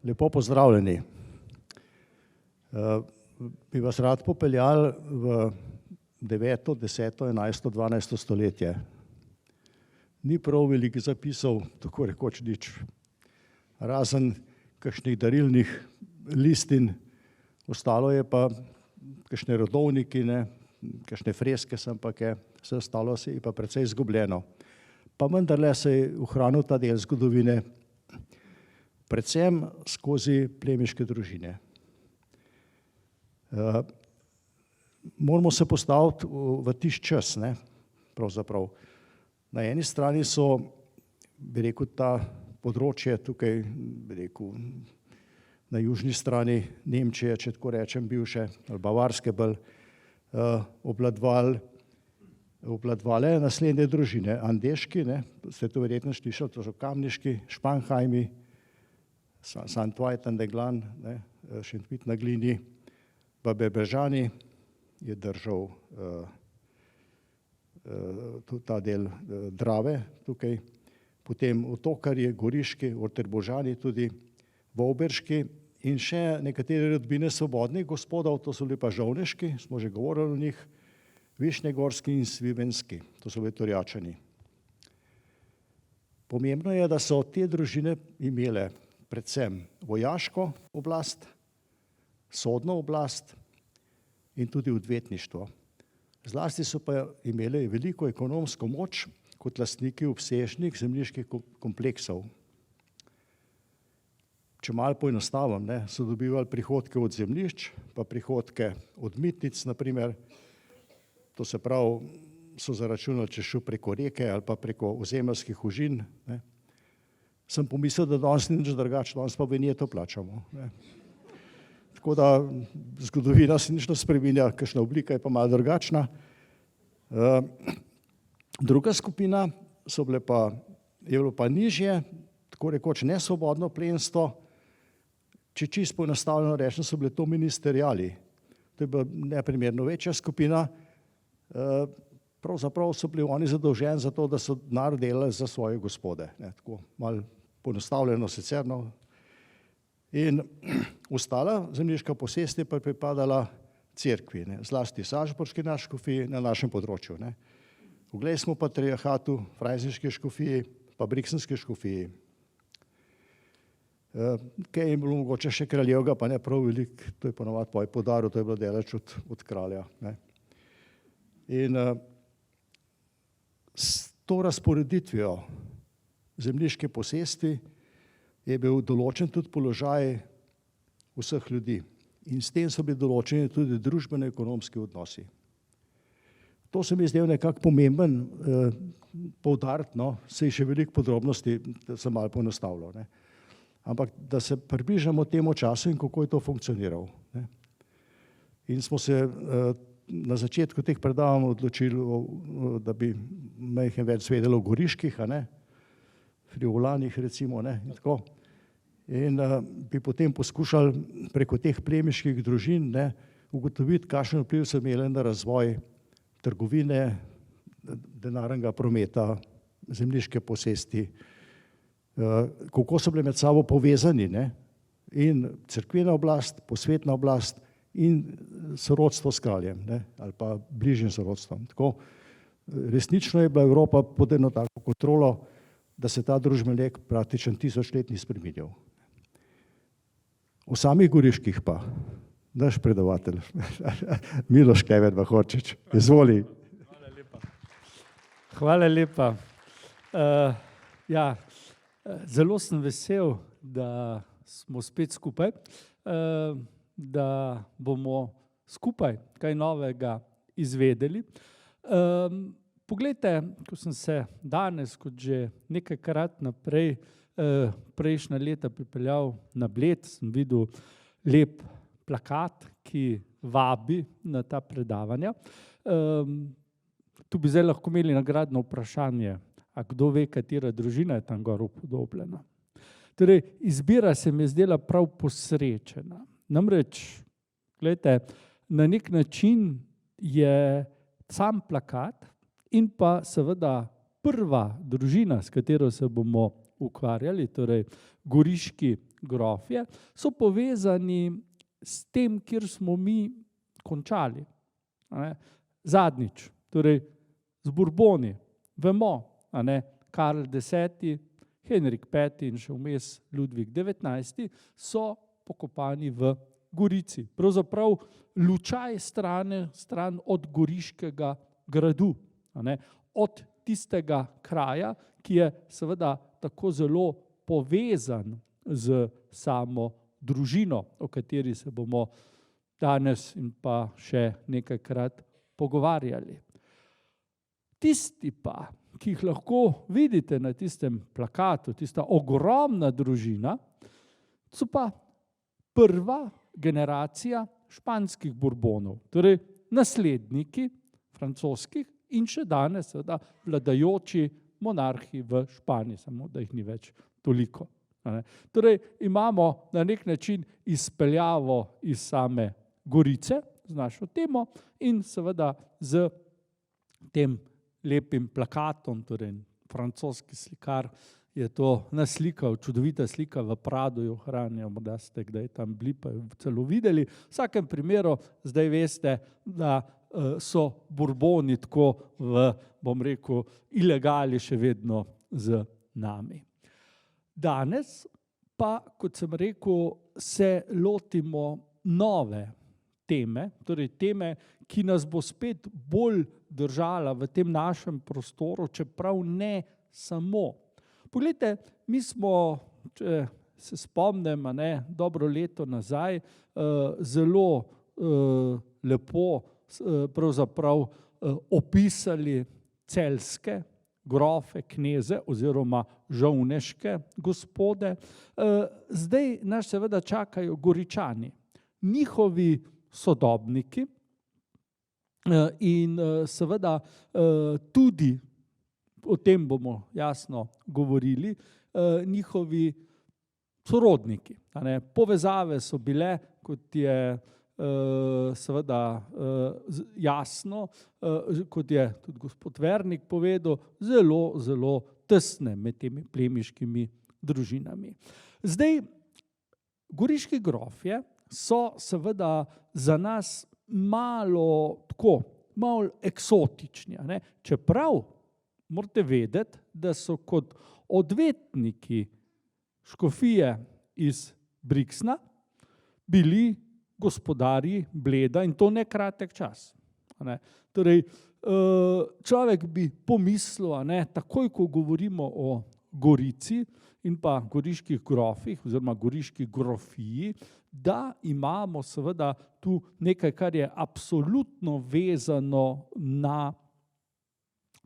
Lepo pozdravljeni. Bi vas rad popeljal v 9., 10., 11., 12. stoletje. Ni prav veliko zapisov, tako rekoč nič. Razen kakšnih darilnih listin, ostalo je pa kakšne rodovniki, kakšne freske sem pa kaj, vse ostalo se je pa precej izgubljeno. Pa vendarle se je ohranil ta del zgodovine, predvsem skozi plemiške družine. Moramo se postaviti v tisti čas, pravzaprav. Na eni strani so, bi rekel, ta področje tukaj, bi rekel, na južni strani Nemčije, če tako rečem, bivše, ali Bavarske bolj, obvladovale naslednje družine. Andeški, ste to verjetno slišali, to so Kamniški, Španhajmi, St. Veit an der Glan, Šentvid na Glini, pa Bebežani je držal ta del Drave tukaj, potem Otokarji, Goriški, Orterbožani tudi, Vovberški in še nekatere rodbine svobodnih gospodov, to so bili pa Žovneški, smo že govorili o njih, Višnjegorski in Svivenski, to so bili Torjačani. Pomembno je, da so te družine imele predvsem vojaško oblast, sodno oblast in tudi odvetništvo. Zlasti so pa imeli veliko ekonomsko moč kot lastniki obsežnih zemljiških kompleksov. Če malo poenostavim, so dobivali prihodke od zemljišč, pa prihodke od mitnic, naprimer, to se pravi, so zaračunali, če šel preko reke ali pa preko ozemeljskih užin. Sem pomislil, da danes ni nič drugače, danes pa vinjeto plačamo. Tako da zgodovina se nič ne spreminja, kakšna oblika je pa malo drugačna. Druga skupina je bilo pa nižje, tako rekoč nesvobodno plemstvo, če čisto poenostavljeno rečem, so bili to ministeriali. To je bila neprimerno večja skupina, pravzaprav so bili oni zadolženi za to, da so denar delali za svoje gospode. Tako malo poenostavljeno sicer. In ostala zemljiška posest je pa pripadala cerkvi, zlasti salzburški nadškofiji na našem področju. Uglej smo patriarhatu, frajzinški škofiji, pa briksenski škofiji. Kaj je bilo mogoče še kraljevega, pa ne prav veliko, to je ponovadi podaril, to je bilo daleč od kralja. In s to razporeditvijo zemljiške posesti je bil določen tudi položaj vseh ljudi. In s tem so bili določeni tudi družbeno-ekonomski odnosi. To se mi zdel nekako pomemben poudariti, saj še veliko podrobnosti, da sem malo poenostavljal. Ampak da se približamo temu času in kako je to funkcioniralo. In smo se na začetku teh predavanj odločili, da bi majhen več zvedelo o Goriških, Friulanih recimo, in tako. In bi potem poskušali preko teh plemiških družin ugotoviti, kakšen vpliv so imeli na razvoj trgovine, denarnega prometa, zemljiške posesti, kako so bile med sabo povezani, in cerkvena oblast, posvetna oblast in sorodstvo s kraljem, ali pa bližnjim sorodstvom. Tako, resnično je bila Evropa pod eno tako kontrolo, da se ta družbeni lek praktično 1000 let ni spreminjal. O samih Goriških pa, naš predavatelj, Miloš Klemen Mahorčič, izvoli. Hvala lepa. Zelo sem vesel, da smo spet skupaj, da bomo skupaj kaj novega izvedeli. Poglejte, ko sem se danes, kot že nekajkrat naprej, prejšnja leta pripeljal na Bled, sem videl lep plakat, ki vabi na ta predavanja. Tu bi zdaj lahko imeli nagradno vprašanje, a kdo ve, katera družina je tam gor upodobljena. Torej, izbira se mi je zdela prav posrečena. Namreč, gledajte, na nek način je sam plakat in pa seveda prva družina, s katero se bomo ukvarjali, torej goriški grofje, so povezani s tem, kjer smo mi končali. Zadnjič, torej z Bourboni. Vemo, Karl X, Henrik V in še vmes Ludvik XIX so pokopani v Gorici. Pravzaprav lučaj stran od Goriškega gradu, od tistega kraja, ki je seveda tako zelo povezan z samo družino, o kateri se bomo danes in pa še nekajkrat pogovarjali. Tisti pa, ki jih lahko vidite na tistem plakatu, tista ogromna družina, so pa prva generacija španskih Bourbonov, torej nasledniki francoskih in še danes seveda vladajoči monarhi v Španiji, samo da jih ni več toliko. Torej imamo na nek način izpeljavo iz same Gorice z našo temo in seveda z tem lepim plakatom, torej francoski slikar je to naslikal, čudovita slika v Pradu jo hranijo, morda ste kdaj tam bili pa jo celo videli. V vsakem primeru zdaj veste, da so Bourboni tako v, bom rekel, ilegali še vedno z nami. Danes pa, kot sem rekel, se lotimo nove teme, torej teme, ki nas bo spet bolj držala v tem našem prostoru, čeprav ne samo. Poglejte, mi smo, če se spomnim, dobro leto nazaj, zelo lepo pravzaprav opisali celjske grofe, kneze oziroma žovneške gospode. Zdaj nas seveda čakajo Goričani, njihovi sodobniki in seveda tudi, o tem bomo jasno govorili, njihovi sorodniki. Povezave so bile, kot je seveda jasno, kot je tudi gospod Vernik povedal, zelo, zelo tesne med temi plemiškimi družinami. Zdaj, goriški grofje so seveda za nas malo eksotični, čeprav morate vedeti, da so kot odvetniki škofije iz Brixna bili gospodarji Bleda in to ne kratek čas. Torej, človek bi pomislil, takoj ko govorimo o Gorici in pa goriških grofih oziroma goriški grofiji, da imamo seveda tu nekaj, kar je absolutno vezano na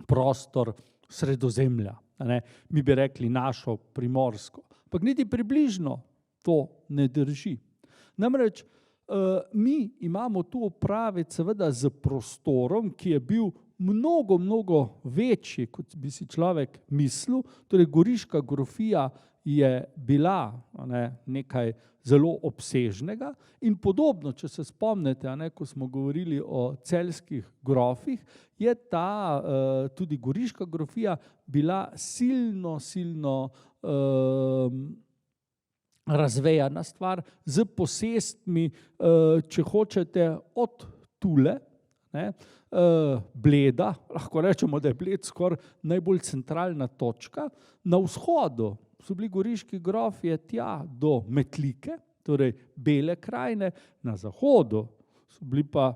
prostor Sredozemlja. Mi bi rekli našo Primorsko. Pa niti približno to ne drži. Namreč mi imamo tu opraviti seveda z prostorom, ki je bil mnogo, mnogo večji, kot bi si človek mislil. Torej, goriška grofija je bila nekaj zelo obsežnega in podobno, če se spomnite, ko smo govorili o celjskih grofih, je ta tudi goriška grofija bila silno razvejana stvar z posestmi, če hočete, od Tule, Bleda, lahko rečemo, da je Bled skoraj najbolj centralna točka, na vzhodu so bili goriški grofje tja do Metlike, torej Bele krajine, na zahodu so bili pa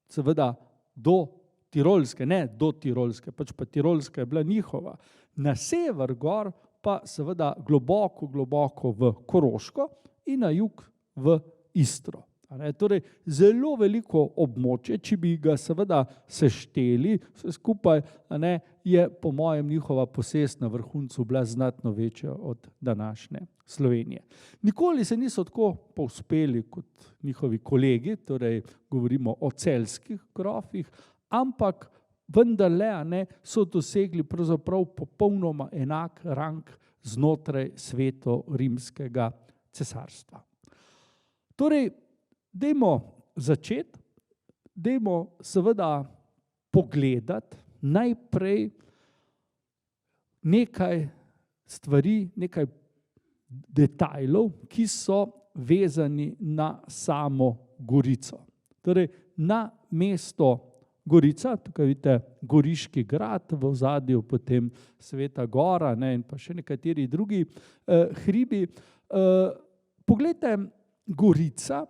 seveda do Tirolske, ne do Tirolske, pač pa Tirolska je bila njihova. Na sever gor pa seveda globoko v Koroško in na jug v Istro. Torej, zelo veliko območje, če bi ga seveda sešteli, vse skupaj je po mojem njihova posest na vrhuncu bila znatno večja od današnje Slovenije. Nikoli se niso tako povzpeli kot njihovi kolegi, torej govorimo o celjskih grofih, ampak vendarle so dosegli pravzaprav popolnoma enak rang znotraj Sveto-rimskega cesarstva. Torej, dajmo začeti, dajmo seveda pogledati najprej nekaj stvari, nekaj detajlov, ki so vezani na samo Gorico. Torej, na mesto Gorica, tukaj vidite Goriški grad, v ozadju potem Sveta Gora, ne, in pa še nekateri drugi hribi. Poglejte, Gorica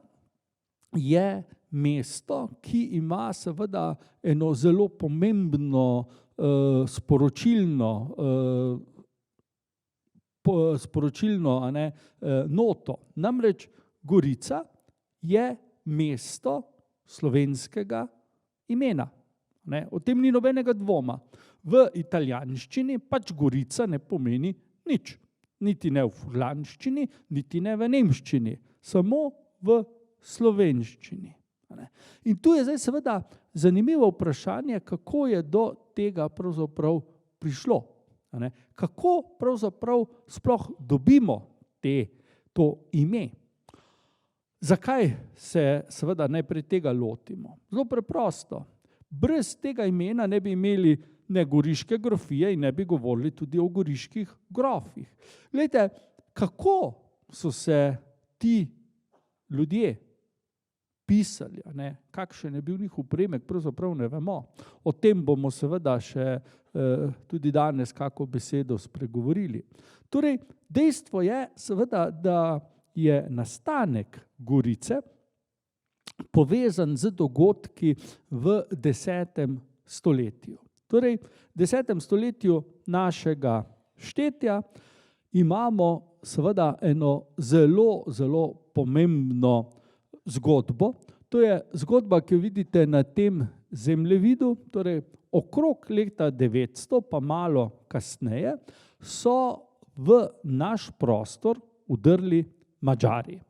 je mesto, ki ima seveda eno zelo pomembno sporočilno noto. Namreč Gorica je mesto slovenskega imena. O tem ni nobenega dvoma. V italijanščini pač Gorica ne pomeni nič. Niti ne v furlanščini, niti ne v nemščini. Samo v slovenščini. In tu je zdaj seveda zanimivo vprašanje, kako je do tega pravzaprav prišlo. Kako pravzaprav sploh dobimo to ime? Zakaj se seveda najprej tega lotimo? Zelo preprosto. Brez tega imena ne bi imeli ne goriške grofije in ne bi govorili tudi o goriških grofih. Glejte, kako so se ti ljudje pisali, kakšen je bil njihov priimek, pravzaprav ne vemo. O tem bomo seveda še tudi danes kako besedo spregovorili. Torej, dejstvo je seveda, da je nastanek Gorice povezan z dogodki v 10. stoletju. Torej, v 10. stoletju našega štetja imamo seveda eno zelo, zelo pomembno zgodbo. To je zgodba, ki jo vidite na tem zemljevidu, torej okrog leta 900, pa malo kasneje, so v naš prostor vdrli Madžari.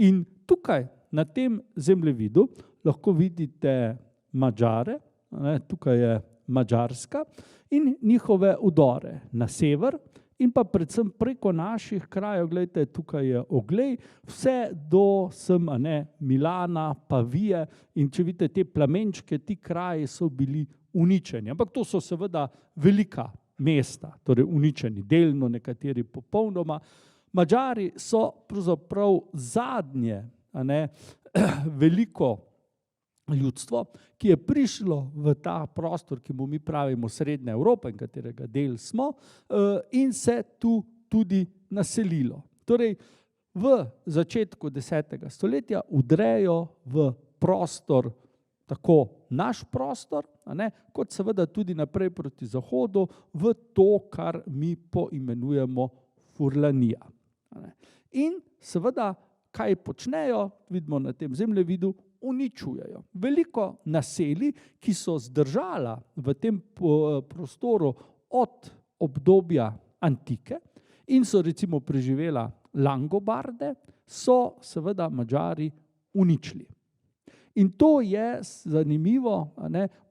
In tukaj na tem zemljevidu lahko vidite Madžare, tukaj je Madžarska in njihove vdore na sever in pa predvsem preko naših krajev, gledajte, tukaj je Oglej, vse do sem, Milana, Pavije, in če vidite te plamenčke, ti kraji so bili uničeni. Ampak to so seveda velika mesta, torej uničeni delno, nekateri popolnoma. Madžari so pravzaprav zadnje veliko ljudstvo, ki je prišlo v ta prostor, ki mu mi pravimo Srednja Evropa in katerega del smo, in se tu tudi naselilo. Torej, v začetku 10. stoletja vdrejo v prostor, tako naš prostor, kot seveda tudi naprej proti zahodu, v to, kar mi poimenujemo Furlanija. In seveda, kaj počnejo, vidimo na tem zemljevidu, uničujejo. Veliko naselij, ki so zdržala v tem prostoru od obdobja antike in so recimo preživela Langobarde, so seveda Madžari uničili. In to je zanimivo,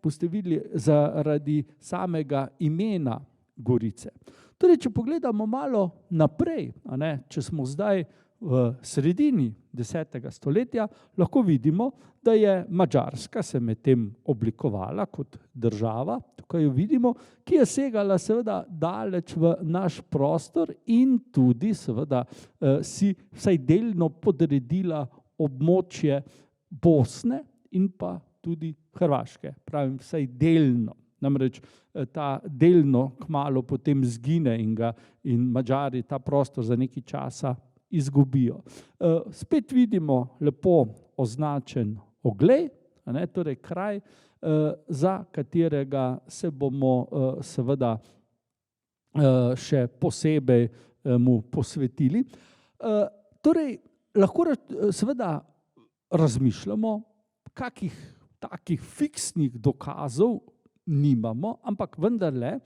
boste videli, zaradi samega imena Gorice. Torej, če pogledamo malo naprej, če smo zdaj v sredini 10. stoletja, lahko vidimo, da je Madžarska se medtem oblikovala kot država, tukaj jo vidimo, ki je segala seveda daleč v naš prostor in tudi seveda si vsaj delno podredila območje Bosne in pa tudi Hrvaške, pravim vsaj delno. Namreč ta delno kmalu potem zgine in Madžari ta prostor za nekaj časa izgubijo. Spet vidimo lepo označen Oglej, torej kraj, za katerega se bomo seveda še posebej mu posvetili. Torej, lahko seveda razmišljamo, kakih takih fiksnih dokazov nimamo, ampak vendarle,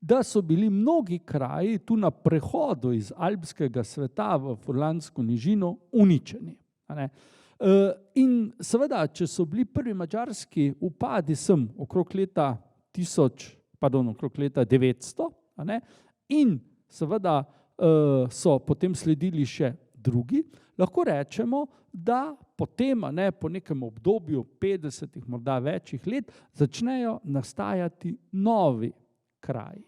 da so bili mnogi kraji tu na prehodu iz alpskega sveta v Furlansko nižino uničeni. In seveda, če so bili prvi madžarski upadi sem okrog leta 900, in seveda so potem sledili še drugi, lahko rečemo, da potem, po nekem obdobju 50, morda večjih let, začnejo nastajati novi kraji.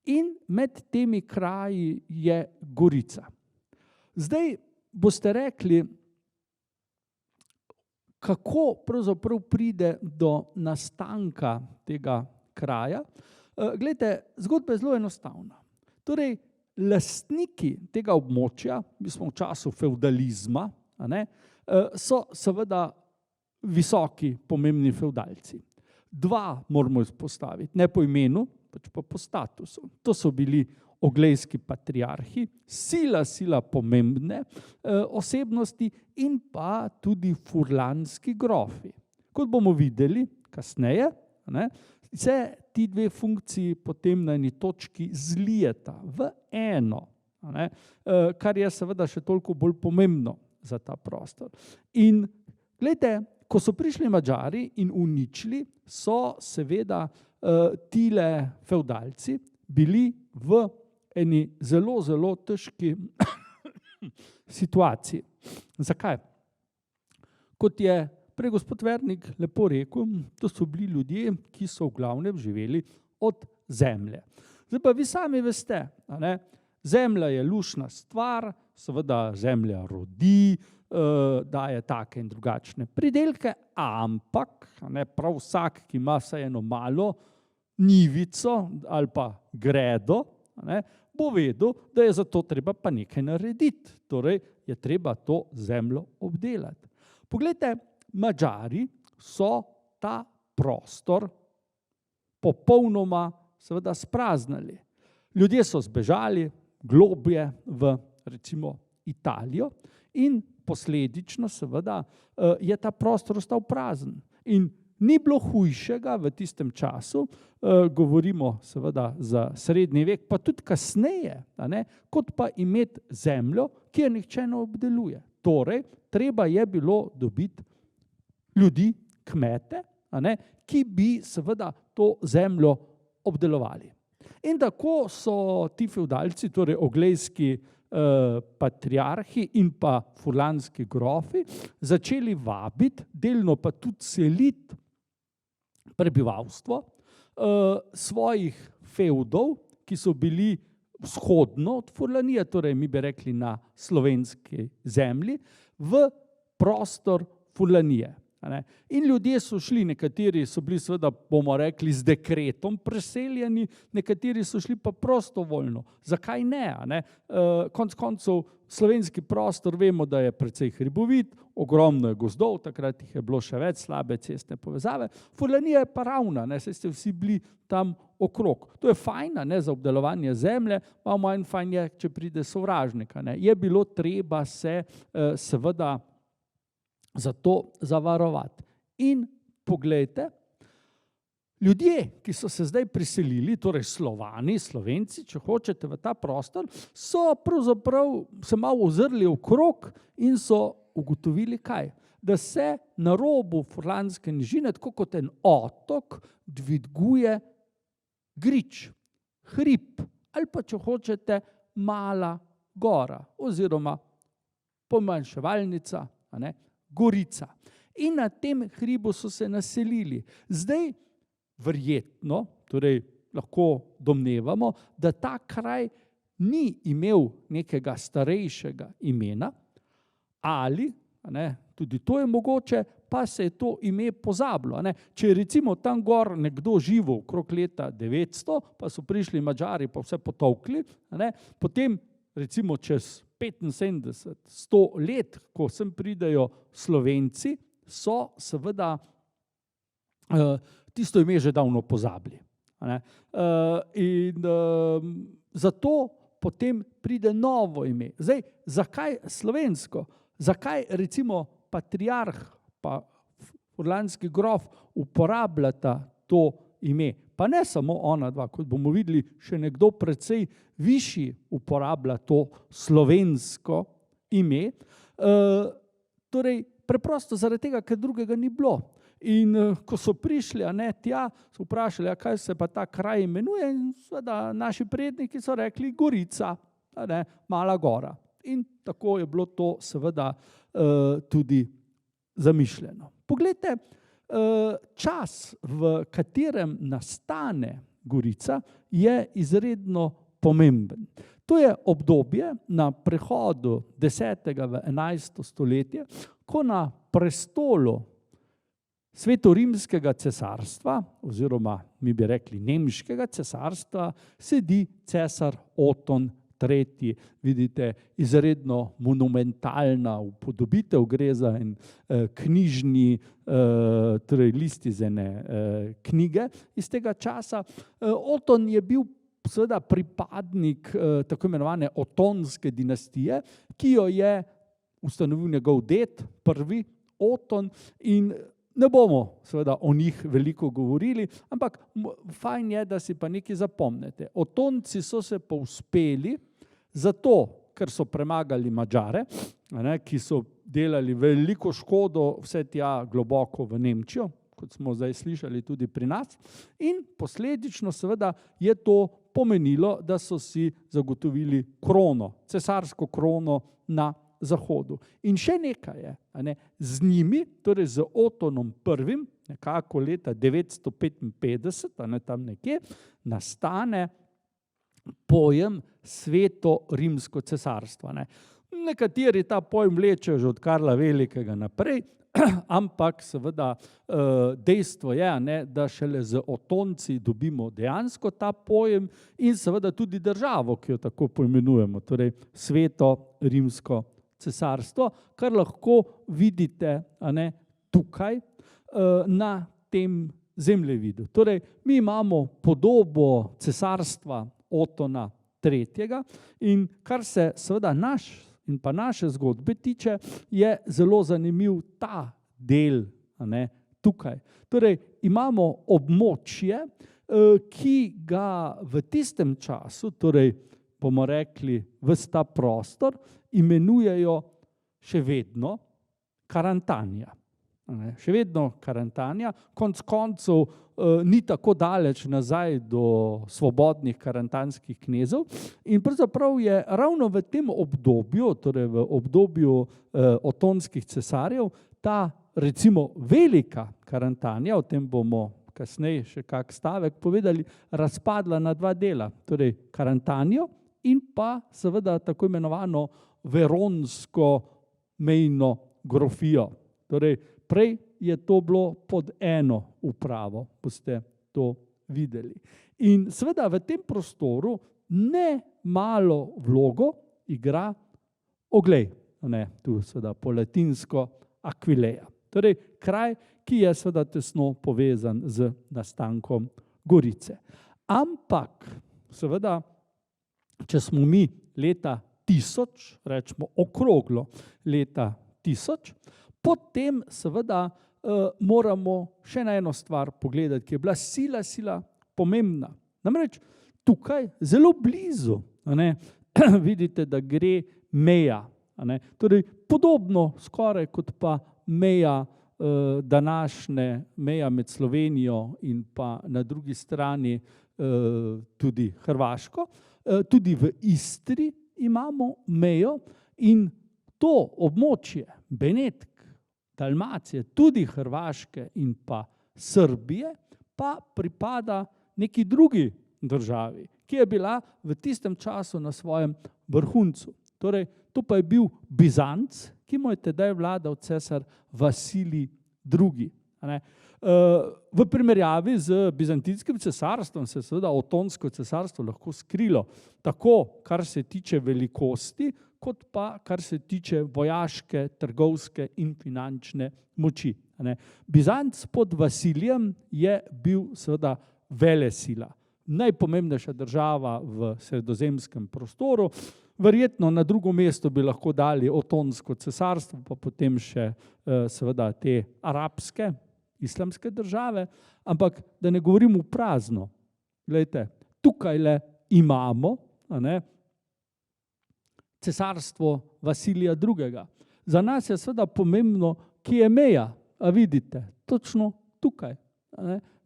In med temi kraji je Gorica. Zdaj boste rekli, kako pravzaprav pride do nastanka tega kraja. Glejte, zgodba je zelo enostavna. Torej, lastniki tega območja, mi smo v času fevdalizma, so seveda visoki, pomembni fevdalci. Dva moramo izpostaviti, ne po imenu, pač pa po statusu. To so bili oglejski patriarhi, sila pomembne osebnosti in pa tudi furlanski grofi. Kot bomo videli kasneje, se ti dve funkciji potem na eni točki zlijeta v eno, kar je seveda še toliko bolj pomembno za ta prostor. In glejte, ko so prišli Madžari in uničili, so seveda tile fevdalci bili v eni zelo težki situaciji. Zakaj? Kot je prej gospod Vernik lepo rekel, to so bili ljudje, ki so v glavnem živeli od zemlje. Zdaj pa vi sami veste, zemlja je luštna stvar, seveda zemlja rodi, daje take in drugačne pridelke, ampak prav vsak, ki ima vsaj eno malo njivico ali pa gredo, bo vedel, da je za to treba pa nekaj narediti. Torej je treba to zemljo obdelati. Poglejte, Madžari so ta prostor popolnoma seveda spraznili. Ljudje so zbežali globje v recimo Italijo in posledično seveda je ta prostor ostal prazen. In ni bilo hujšega v tistem času, govorimo seveda za srednji vek, pa tudi kasneje, kot pa imeti zemljo, ki je nihče ne obdeluje. Torej, treba je bilo dobiti ljudi, kmete, ki bi seveda to zemljo obdelovali. In tako so ti fevdalci, torej oglejski patriarhi in pa furlanski grofi, začeli vabiti, delno pa tudi seliti prebivalstvo svojih fevdov, ki so bili vzhodno od Furlanije, torej mi bi rekli na slovenski zemlji, v prostor Furlanije. In ljudje so šli, nekateri so bili seveda, bomo rekli, z dekretom preseljeni, nekateri so šli pa prostovoljno. Zakaj ne? Konec koncev slovenski prostor vemo, da je precej hribovit, ogromno je gozdov, takrat jih je bilo še več, slabe cestne povezave. Furlanija je pa ravna, saj ste vsi bili tam okrog. To je fajn, za obdelovanje zemlje, malo manj fajn je, če pride sovražnik. Je bilo treba se seveda za to zavarovati. In poglejte, ljudje, ki so se zdaj priselili, torej Slovani, Slovenci, če hočete, v ta prostor, so pravzaprav se malo ozrli okrog in so ugotovili kaj? Da se na robu furlanske nižine, tako kot en otok, dviguje grič, hrib, ali pa če hočete, mala gora, oziroma pomanjševalnica, Gorica. In na tem hribu so se naselili. Zdaj verjetno, torej lahko domnevamo, da ta kraj ni imel nekega starejšega imena ali, tudi to je mogoče, pa se je to ime pozabilo. Če je recimo tam gor nekdo živel okrog leta 900, pa so prišli Madžari pa vse potolkli, potem recimo čez 75, 100 let, ko sem pridejo Slovenci, so seveda tisto ime že davno pozabili. In zato potem pride novo ime. Zdaj, zakaj slovensko? Zakaj recimo patriarh pa furlanski grof uporabljata to ime? Pa ne samo ona dva, kot bomo videli, še nekdo precej višji uporablja to slovensko ime. Torej, preprosto zaradi tega, ker drugega ni bilo. In ko so prišli tja, so vprašali, kaj se pa ta kraj imenuje, in seveda naši predniki so rekli Gorica, mala gora. In tako je bilo to seveda tudi zamišljeno. Poglejte, čas, v katerem nastane Gorica, je izredno pomemben. To je obdobje na prehodu 10. v 11. stoletje, ko na prestolu Svetorimskega cesarstva, oziroma mi bi rekli Nemškega cesarstva, sedi cesar Oton III. Vidite, izredno monumentalna upodobitev, gre za en knjižni, torej list iz ene knjige iz tega časa. Oton je bil seveda pripadnik tako imenovane Otonske dinastije, ki jo je ustanovil njegov ded, prvi Oton, in ne bomo seveda o njih veliko govorili, ampak fajn je, da si pa nekaj zapomnite. Otonci so se povzpeli zato, ker so premagali Madžare, ki so delali veliko škodo vse tja globoko v Nemčijo, kot smo zdaj slišali tudi pri nas, in posledično seveda je to pomenilo, da so si zagotovili krono, cesarsko krono na Zahodu. In še nekaj je, z njimi, torej z Otonom I, nekako leta 955, tam nekje, nastane pojem Sveto-rimsko cesarstvo. Nekateri ta pojem vlečejo že od Karla Velikega naprej, ampak seveda dejstvo je, da šele z Otonci dobimo dejansko ta pojem in seveda tudi državo, ki jo tako poimenujemo, torej Sveto-rimsko cesarstvo, kar lahko vidite tukaj na tem zemljevidu. Torej, mi imamo podobo cesarstva Otona III. In kar se seveda in pa naše zgodbe tiče, je zelo zanimiv ta del tukaj. Torej, imamo območje, ki ga v tistem času, torej bomo rekli ves ta prostor, imenujejo še vedno Karantanija. Še vedno Karantanija, konec koncev ni tako daleč nazaj do svobodnih karantanskih knezov in pravzaprav je ravno v tem obdobju, torej v obdobju otonskih cesarjev, ta recimo velika Karantanija, o tem bomo kasneje še kak stavek povedali, razpadla na dva dela, torej Karantanijo in pa seveda tako imenovano veronsko mejno grofijo. Torej, prej je to bilo pod eno upravo, boste to videli. In seveda v tem prostoru ne malo vlogo igra Oglej, tu seveda po latinsko Aquileia. Torej, kraj, ki je seveda tesno povezan z nastankom Gorice. Ampak, seveda, če smo mi leta 1000, rečemo okroglo leta 1000, potem seveda moramo še na eno stvar pogledati, ki je bila sila pomembna. Namreč tukaj zelo blizu, vidite, da gre meja. Torej, podobno skoraj kot pa meja današnje, meja med Slovenijo in pa na drugi strani tudi Hrvaško, tudi v Istri imamo mejo in to območje Benetk, Dalmacije, tudi Hrvaške in pa Srbije, pa pripada neki drugi državi, ki je bila v tistem času na svojem vrhuncu. Torej, to pa je bil Bizanc, ki mu je tedaj vladal cesar Vasilij II. V primerjavi z bizantinskim cesarstvom se seveda Otonsko cesarstvo lahko skrilo, tako kar se tiče velikosti, kot pa kar se tiče vojaške, trgovske in finančne moči. Bizanc pod Vasilijem je bil seveda velesila, najpomembnejša država v sredozemskem prostoru. Verjetno na drugo mesto bi lahko dali Otonsko cesarstvo, pa potem še seveda te arabske, islamske države, ampak da ne govorim v prazno. Glejte, tukaj le imamo cesarstvo Vasilija II. Za nas je seveda pomembno, kje je meja, a vidite, točno tukaj.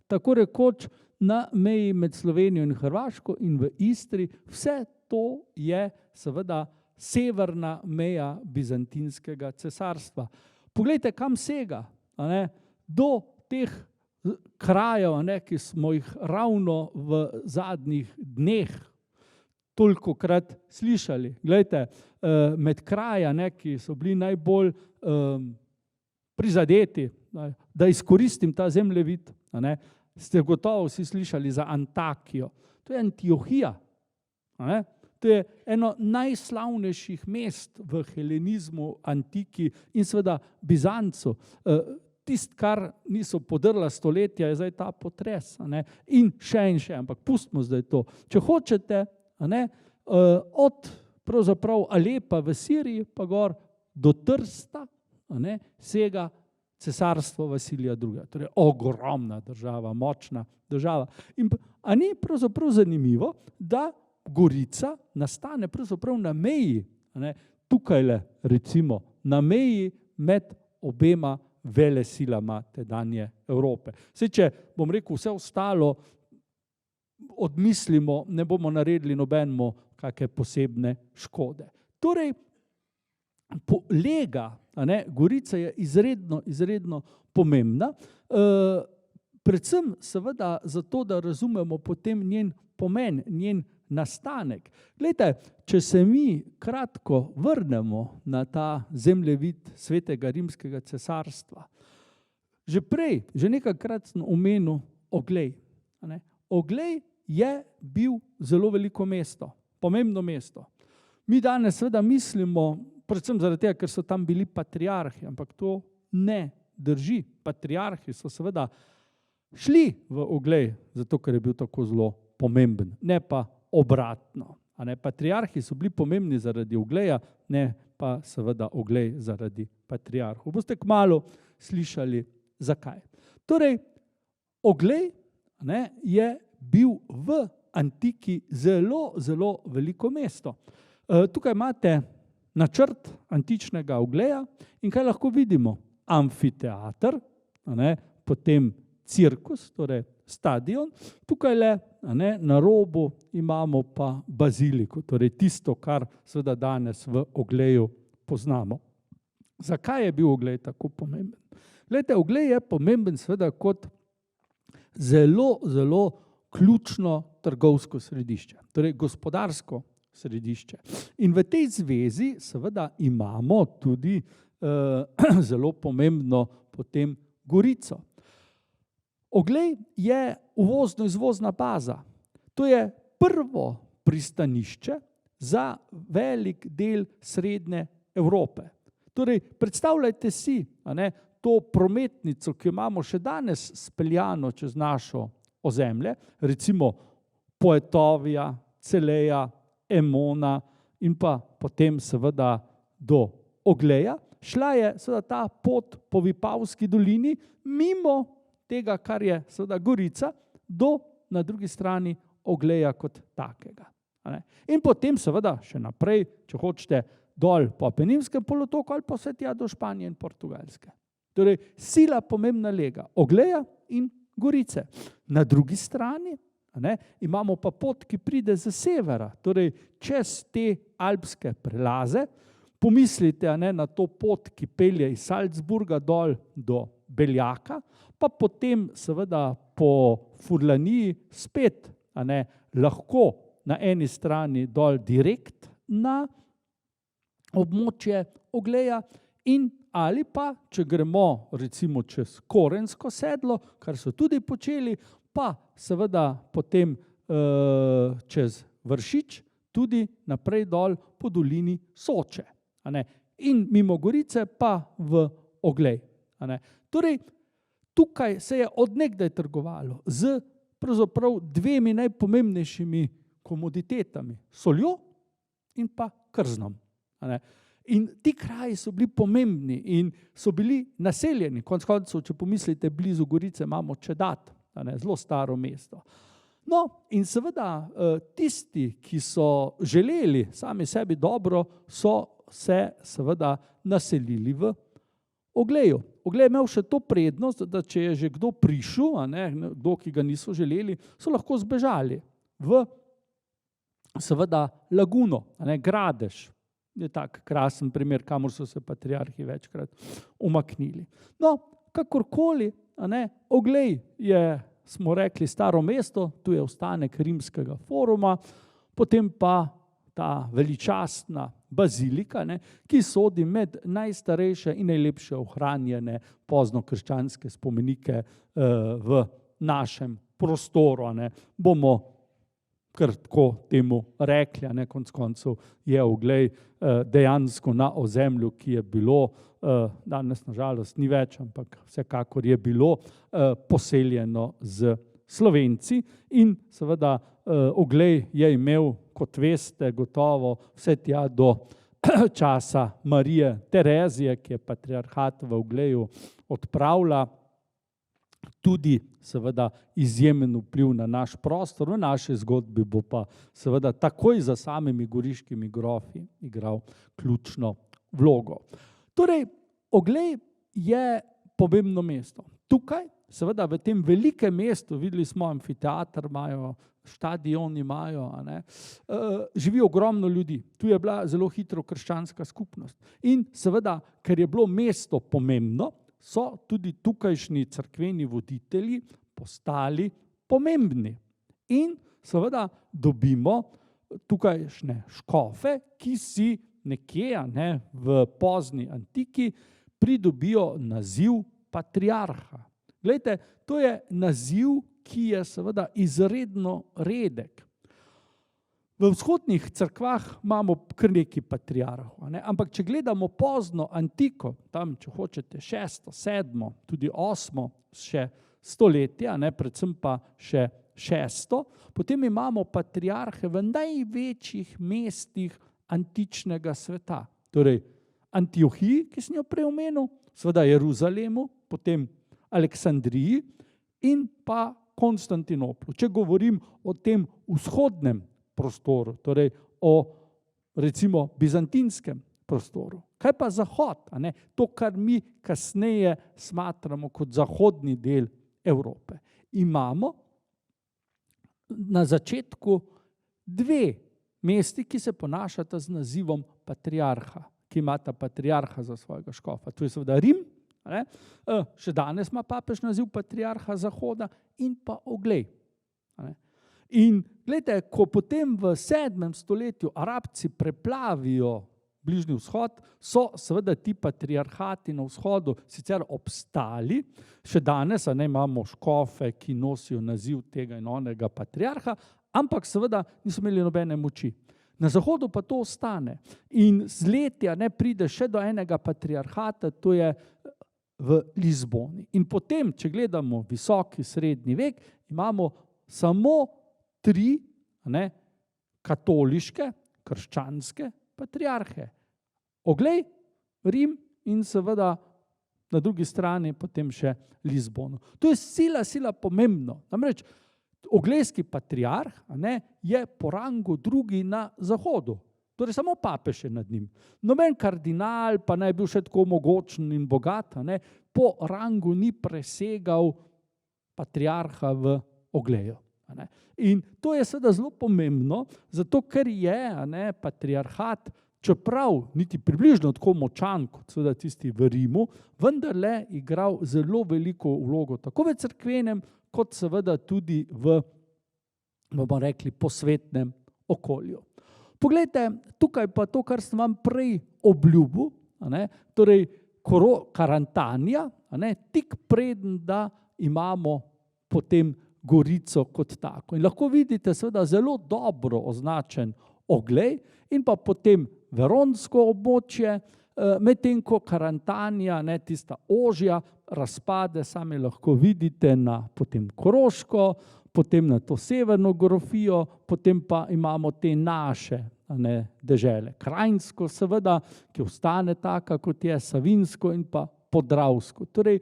Tako rekoč na meji med Slovenijo in Hrvaško in v Istri, vse to je seveda severna meja bizantinskega cesarstva. Poglejte, kam sega, do teh krajev, ki smo jih ravno v zadnjih dneh tolikokrat slišali. Glejte, med kraja, ki so bili najbolj prizadeti, da izkoristim ta zemljevid, ste gotovo vsi slišali za Antakijo. To je Antiohija. To je eno najslavnejših mest v helenizmu, antiki in seveda Bizancu. Tisto, kar niso podrla stoletja, je zdaj ta potres. In še, ampak pustimo zdaj to. Če hočete, od pravzaprav Alepa v Siriji pa gor do Trsta sega cesarstvo Vasilija II. Torej ogromna država, močna država. A ni pravzaprav zanimivo, da Gorica nastane pravzaprav na meji, tukajle recimo, na meji med obema velesilama tedanje Evrope. Saj, če bom rekel vse ostalo, odmislimo, ne bomo naredili nobenemu kakšne posebne škode. Torej, lega, Gorica je izredno pomembna, predvsem seveda zato, da razumemo potem njen pomen, njen nastanek. Glejte, če se mi kratko vrnemo na ta zemljevid Svetega rimskega cesarstva, že nekajkrat sem omenil Oglej. Oglej je bil zelo veliko mesto, pomembno mesto. Mi danes seveda mislimo, predvsem zaradi tega, ker so tam bili patriarhi, ampak to ne drži. Patriarhi so seveda šli v Oglej, zato ker je bil tako zelo pomemben, ne pa obratno. Patriarhi so bili pomembni zaradi Ogleja, ne pa seveda Oglej zaradi patriarhov. Boste kmalu slišali, zakaj. Torej, Oglej je bil v antiki zelo veliko mesto. Tukaj imate načrt antičnega Ogleja in kaj lahko vidimo? Amfiteater, potem cirkus, torej stadion, tukajle na robu imamo pa baziliko, torej tisto, kar seveda danes v Ogleju poznamo. Zakaj je bil Oglej tako pomemben? Glejte, Oglej je pomemben seveda kot zelo ključno trgovsko središče, torej gospodarsko središče. In v tej zvezi seveda imamo tudi zelo pomembno potem Gorico. Oglej je uvozno-izvozna baza. To je prvo pristanišče za velik del srednje Evrope. Torej, predstavljajte si to prometnico, ki imamo še danes speljano čez našo ozemlje, recimo Poetovija, Celeja, Emona in pa potem seveda do Ogleja. Šla je seveda ta pot po Vipavski dolini mimo tega, kar je seveda Gorica, do na drugi strani Ogleja kot takega. In potem seveda še naprej, če hočete, dol po Apeninskem polotoku ali pa vse tja do Španije in Portugalske. Torej, sila pomembna lega Ogleja in Gorice. Na drugi strani imamo pa pot, ki pride z severa, torej čez te alpske prelaze. Pomislite na to pot, ki pelje iz Salzburga dol do Beljaka, pa potem seveda po Furlaniji spet lahko na eni strani dol direkt na območje Ogleja in ali pa, če gremo recimo čez Korensko sedlo, kar so tudi počeli, pa seveda potem čez Vršič tudi naprej dol po dolini Soče. In mimo Gorice pa v Oglej. Torej, tukaj se je od nekdaj trgovalo z pravzaprav dvemi najpomembnejšimi komoditetami, soljo in pa krznom. In ti kraji so bili pomembni in so bili naseljeni. Konec koncev, če pomislite, blizu Gorice imamo Čedat, zelo staro mesto. No, in seveda tisti, ki so želeli sami sebi dobro, so se seveda naselili v Ogleju. Oglej je imel še to prednost, da če je že kdo prišel, kdo, ki ga niso želeli, so lahko zbežali v seveda laguno, Gradež. Je tak krasen primer, kamor so se patriarhi večkrat umaknili. No, kakorkoli, Oglej je, smo rekli, staro mesto, tu je ostanek rimskega foruma, potem pa ta veličastna bazilika, ki sodi med najstarejše in najlepše ohranjene poznokrščanske spomenike v našem prostoru. Bomo kar tako temu rekli, konec koncev je Oglej dejansko na ozemlju, ki je bilo, danes nažalost ni več, ampak vsekakor je bilo poseljeno z Slovenci in seveda Oglej je imel, kot veste, gotovo vse tja do časa Marije Terezije, ki je patriarhat v Ogleju odpravila, tudi seveda izjemen vpliv na naš prostor, v naši zgodbi bo pa seveda takoj za samimi goriškimi grofi igral ključno vlogo. Torej, Oglej je pomembno mesto. Tukaj, seveda v tem velikem mestu, videli smo amfiteater imajo, štadion imajo, živi ogromno ljudi. Tu je bila zelo hitro krščanska skupnost. In seveda, ker je bilo mesto pomembno, so tudi tukajšnji cerkveni voditelji postali pomembni. In seveda dobimo tukajšnje škofe, ki si nekje v pozni antiki pridobijo naziv patriarha. Glejte, to je naziv, ki je seveda izredno redek. V vzhodnih cerkvah imamo kar nekaj patriarhov, ampak če gledamo pozno antiko, tam, če hočete, 6., 7., tudi 8. še stoletje, predvsem pa še 6., potem imamo patriarhe v največjih mestih antičnega sveta. Torej, Antiohiji, ki sem jo prej omenil, seveda Jeruzalemu, potem Aleksandriji in pa Konstantinoplu. Če govorim o tem vzhodnem prostoru, torej o recimo bizantinskem prostoru. Kaj pa Zahod? To, kar mi kasneje smatramo kot zahodni del Evrope. Imamo na začetku dve mesti, ki se ponašata z nazivom patriarha, ki imata patriarha za svojega škofa. To je seveda Rim, še danes ima papež naziv patriarha Zahoda in pa Oglej. In gledajte, ko potem v 7. stoletju Arabci preplavijo Bližnji vzhod, so seveda ti patriarhati na vzhodu sicer obstali, še danes imamo škofe, ki nosijo naziv tega in onega patriarha, ampak seveda niso imeli nobene moči. Na zahodu pa to ostane in z letja pride še do enega patriarhata, to je v Lizboni. In potem, če gledamo visoki srednji vek, imamo samo 3 katoliške, krščanske patriarhe. Oglej, Rim in seveda na drugi strani potem še Lizbono. To je sila pomembno. Namreč oglejski patriarh je po rangu drugi na zahodu. Torej samo papež je nad njim. Noben kardinal, pa naj bil še tako mogočen in bogat, po rangu ni presegal patriarha v Ogleju. In to je seveda zelo pomembno, zato ker je patriarhat, čeprav niti približno tako močan kot seveda tisti v Rimu, vendarle igral zelo veliko vlogo, tako v cerkvenem, kot seveda tudi v, bomo rekli, posvetnem okolju. Poglejte, tukaj pa to, kar sem vam prej obljubil, torej Karantanija, tik preden, da imamo potem Gorico kot tako. In lahko vidite seveda zelo dobro označen Oglej in pa potem veronsko območje, medtem ko Karantanija, tista ožja, razpade, sami lahko vidite na potem Koroško, potem na to severno grofijo, potem pa imamo te naše dežele. Krajinsko seveda, ki ostane taka, kot je, Savinjsko in pa Podravsko. Torej,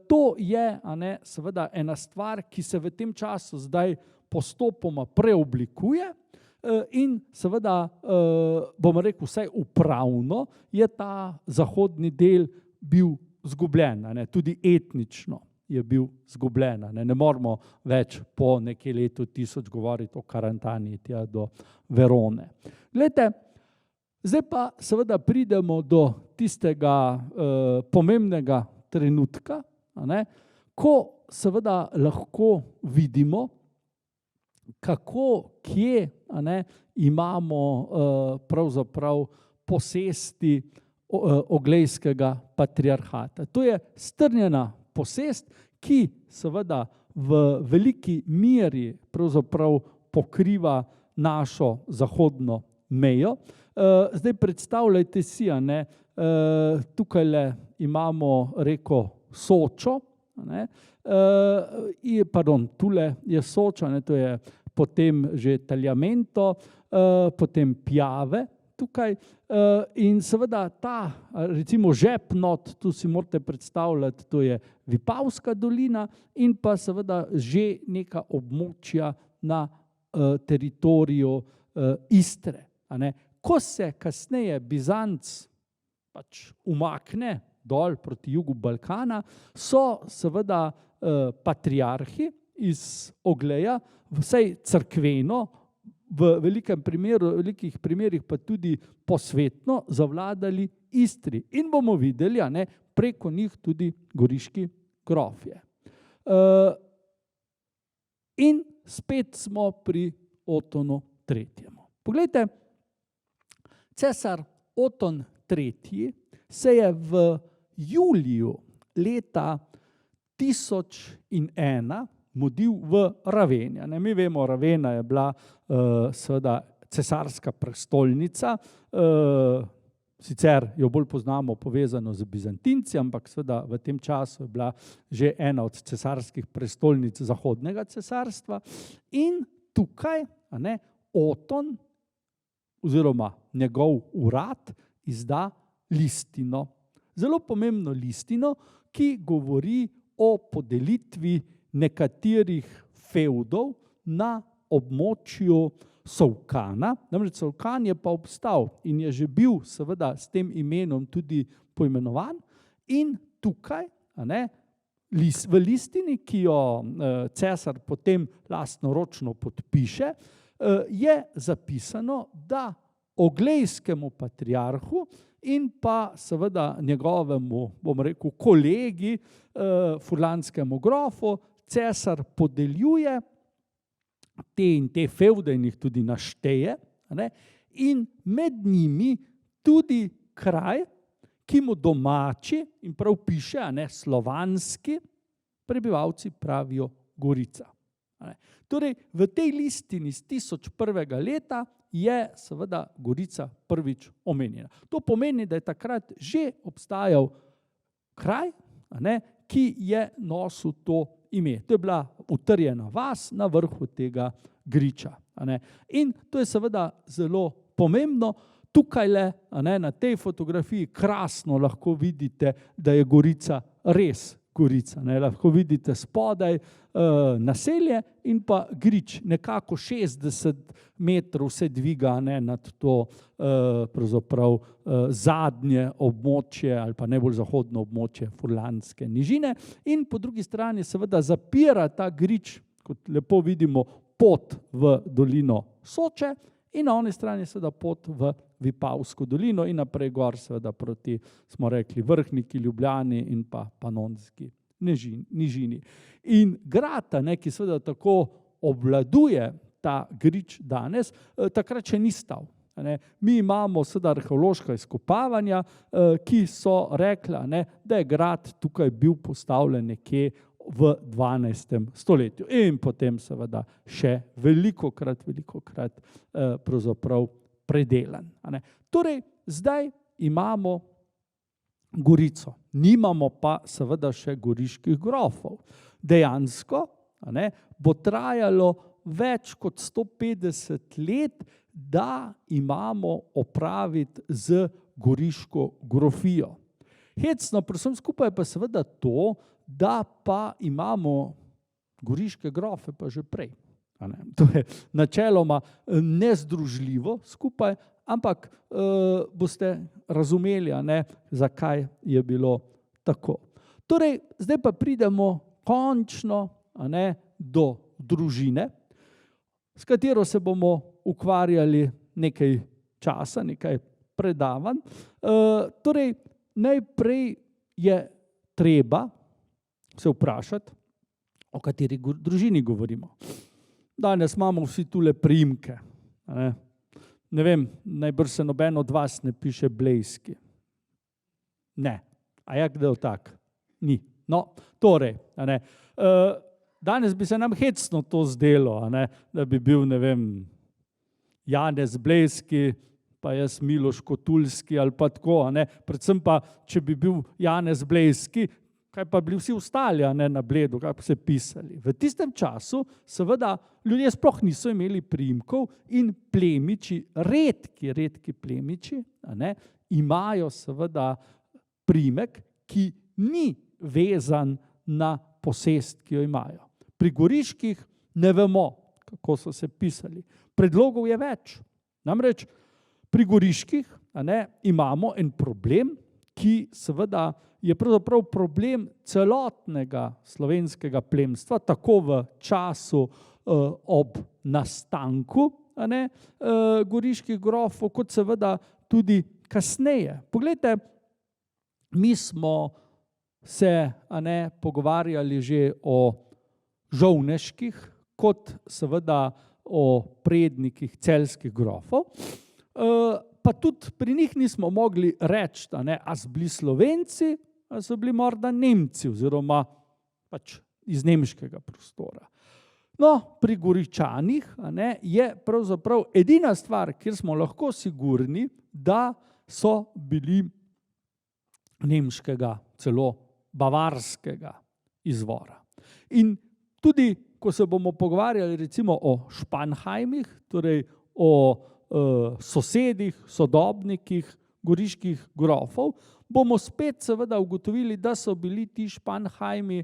to je seveda ena stvar, ki se v tem času zdaj postopoma preoblikuje in seveda, bomo rekel, vsaj upravno je ta zahodni del bil zgubljen, tudi etnično je bil zgubljen. Ne moramo več po nekaj letu 1000 govoriti o Karantaniji tja do Verone. Glejte, zdaj pa seveda pridemo do tistega pomembnega trenutka, ko seveda lahko vidimo, kako, kje imamo pravzaprav posesti Oglejskega patriarhata. To je strnjena posest, ki seveda v veliki meri pravzaprav pokriva našo zahodno mejo. Zdaj predstavljajte si, tukajle imamo reko Sočo, tule je Soča, to je potem že Tagliamento, potem Piave tukaj in seveda ta, recimo Žepnot, tu si morate predstavljati, to je Vipavska dolina in pa seveda že neka območja na teritoriju Istre. Ko se kasneje Bizanc pač umakne dol proti jugu Balkana, so seveda patriarhi iz Ogleja, vsaj cerkveno, v velikih primerih pa tudi posvetno zavladali Istri. In bomo videli, preko njih tudi goriški grofje. In spet smo pri Otonu III. Poglejte, cesar Oton III. Se je v juliju leta 1001 mudil v Raveni. Mi vemo, Ravena je bila seveda cesarska prestolnica, sicer jo bolj poznamo povezano z Bizantinci, ampak seveda v tem času je bila že ena od cesarskih prestolnic Zahodnega cesarstva. In tukaj Oton oziroma njegov urad izda listino. Zelo pomembno listino, ki govori o podelitvi nekaterih fevdov na območju Solkana. Namreč Solkan je pa obstal in je že bil seveda s tem imenom tudi poimenovan. In tukaj, v listini, ki jo cesar potem lastnoročno podpiše, je zapisano, da Oglejskemu patriarhu in pa seveda njegovemu, bom rekel, kolegi, furlanskemu grofu, cesar podeljuje te in te fevde in jih tudi našteje, in med njimi tudi kraj, ki mu domači in prav piše, slovanski prebivalci pravijo Gorica. Torej, v tej listini z 1001. leta je seveda Gorica prvič omenjena. To pomeni, da je takrat že obstajal kraj, ki je nosil to ime. To je bila utrjena vas na vrhu tega griča. In to je seveda zelo pomembno. Tukajle, na tej fotografiji krasno lahko vidite, da je Gorica res Gorica. Lahko vidite spodaj naselje in pa grič, nekako 60 metrov se dviga nad to pravzaprav zadnje območje ali pa najbolj zahodno območje Furlanske nižine. In po drugi strani seveda zapira ta grič, kot lepo vidimo, pot v dolino Soče in na oni strani seveda pot v Vipavsko dolino in naprej gor seveda proti, smo rekli, Vrhniki, Ljubljani in pa Panonski nižini. In grad, ki seveda tako obvladuje ta grič danes, takrat še ni stal. Mi imamo seveda arheološka izkopavanja, ki so rekla, da je grad tukaj bil postavljen nekje v 12. stoletju. In potem seveda še velikokrat pravzaprav predelan. Torej, zdaj imamo Gorico, nimamo pa seveda še goriških grofov. Dejansko bo trajalo več kot 150 let, da imamo opraviti z goriško grofijo. Hecno pri vsem skupaj pa seveda to, da pa imamo goriške grofe pa že prej. To je načeloma nezdružljivo skupaj, ampak boste razumeli, zakaj je bilo tako. Torej, zdaj pa pridemo končno do družine, s katero se bomo ukvarjali nekaj časa, nekaj predavanj. Torej, najprej je treba se vprašati, o kateri družini govorimo. Danes imamo vsi tule priimke. Ne vem, najbrž se noben od vas ne piše Blejski. Ne. A je kdo tak? Ni. No, torej, danes bi se nam hecno to zdelo, da bi bil, ne vem, Janez Blejski, pa jaz Miloš Kotulski ali pa tako, predvsem pa, če bi bil Janez Blejski, kaj pa bili vsi ostali na Bledu, kaj pa se pisali. V tistem času seveda ljudje sploh niso imeli priimkov in plemiči, redki plemiči, imajo seveda priimek, ki ni vezan na posest, ki jo imajo. Pri Goriških ne vemo, kako so se pisali. Predlogov je več. Namreč pri Goriških imamo en problem, ki seveda je pravzaprav problem celotnega slovenskega plemstva, tako v času ob nastanku goriških grofov, kot seveda tudi kasneje. Poglejte, mi smo se pogovarjali že o žovneških, kot seveda o prednikih celjskih grofov, pa tudi pri njih nismo mogli reči, a so bili Slovenci, a so bili morda Nemci, oziroma pač iz nemškega prostora. No, pri Goričanih je pravzaprav edina stvar, kjer smo lahko sigurni, da so bili nemškega, celo bavarskega izvora. In tudi, ko se bomo pogovarjali recimo o Španheimih, torej o sosedih, sodobnikih goriških grofov, bomo spet seveda ugotovili, da so bili ti Španheimi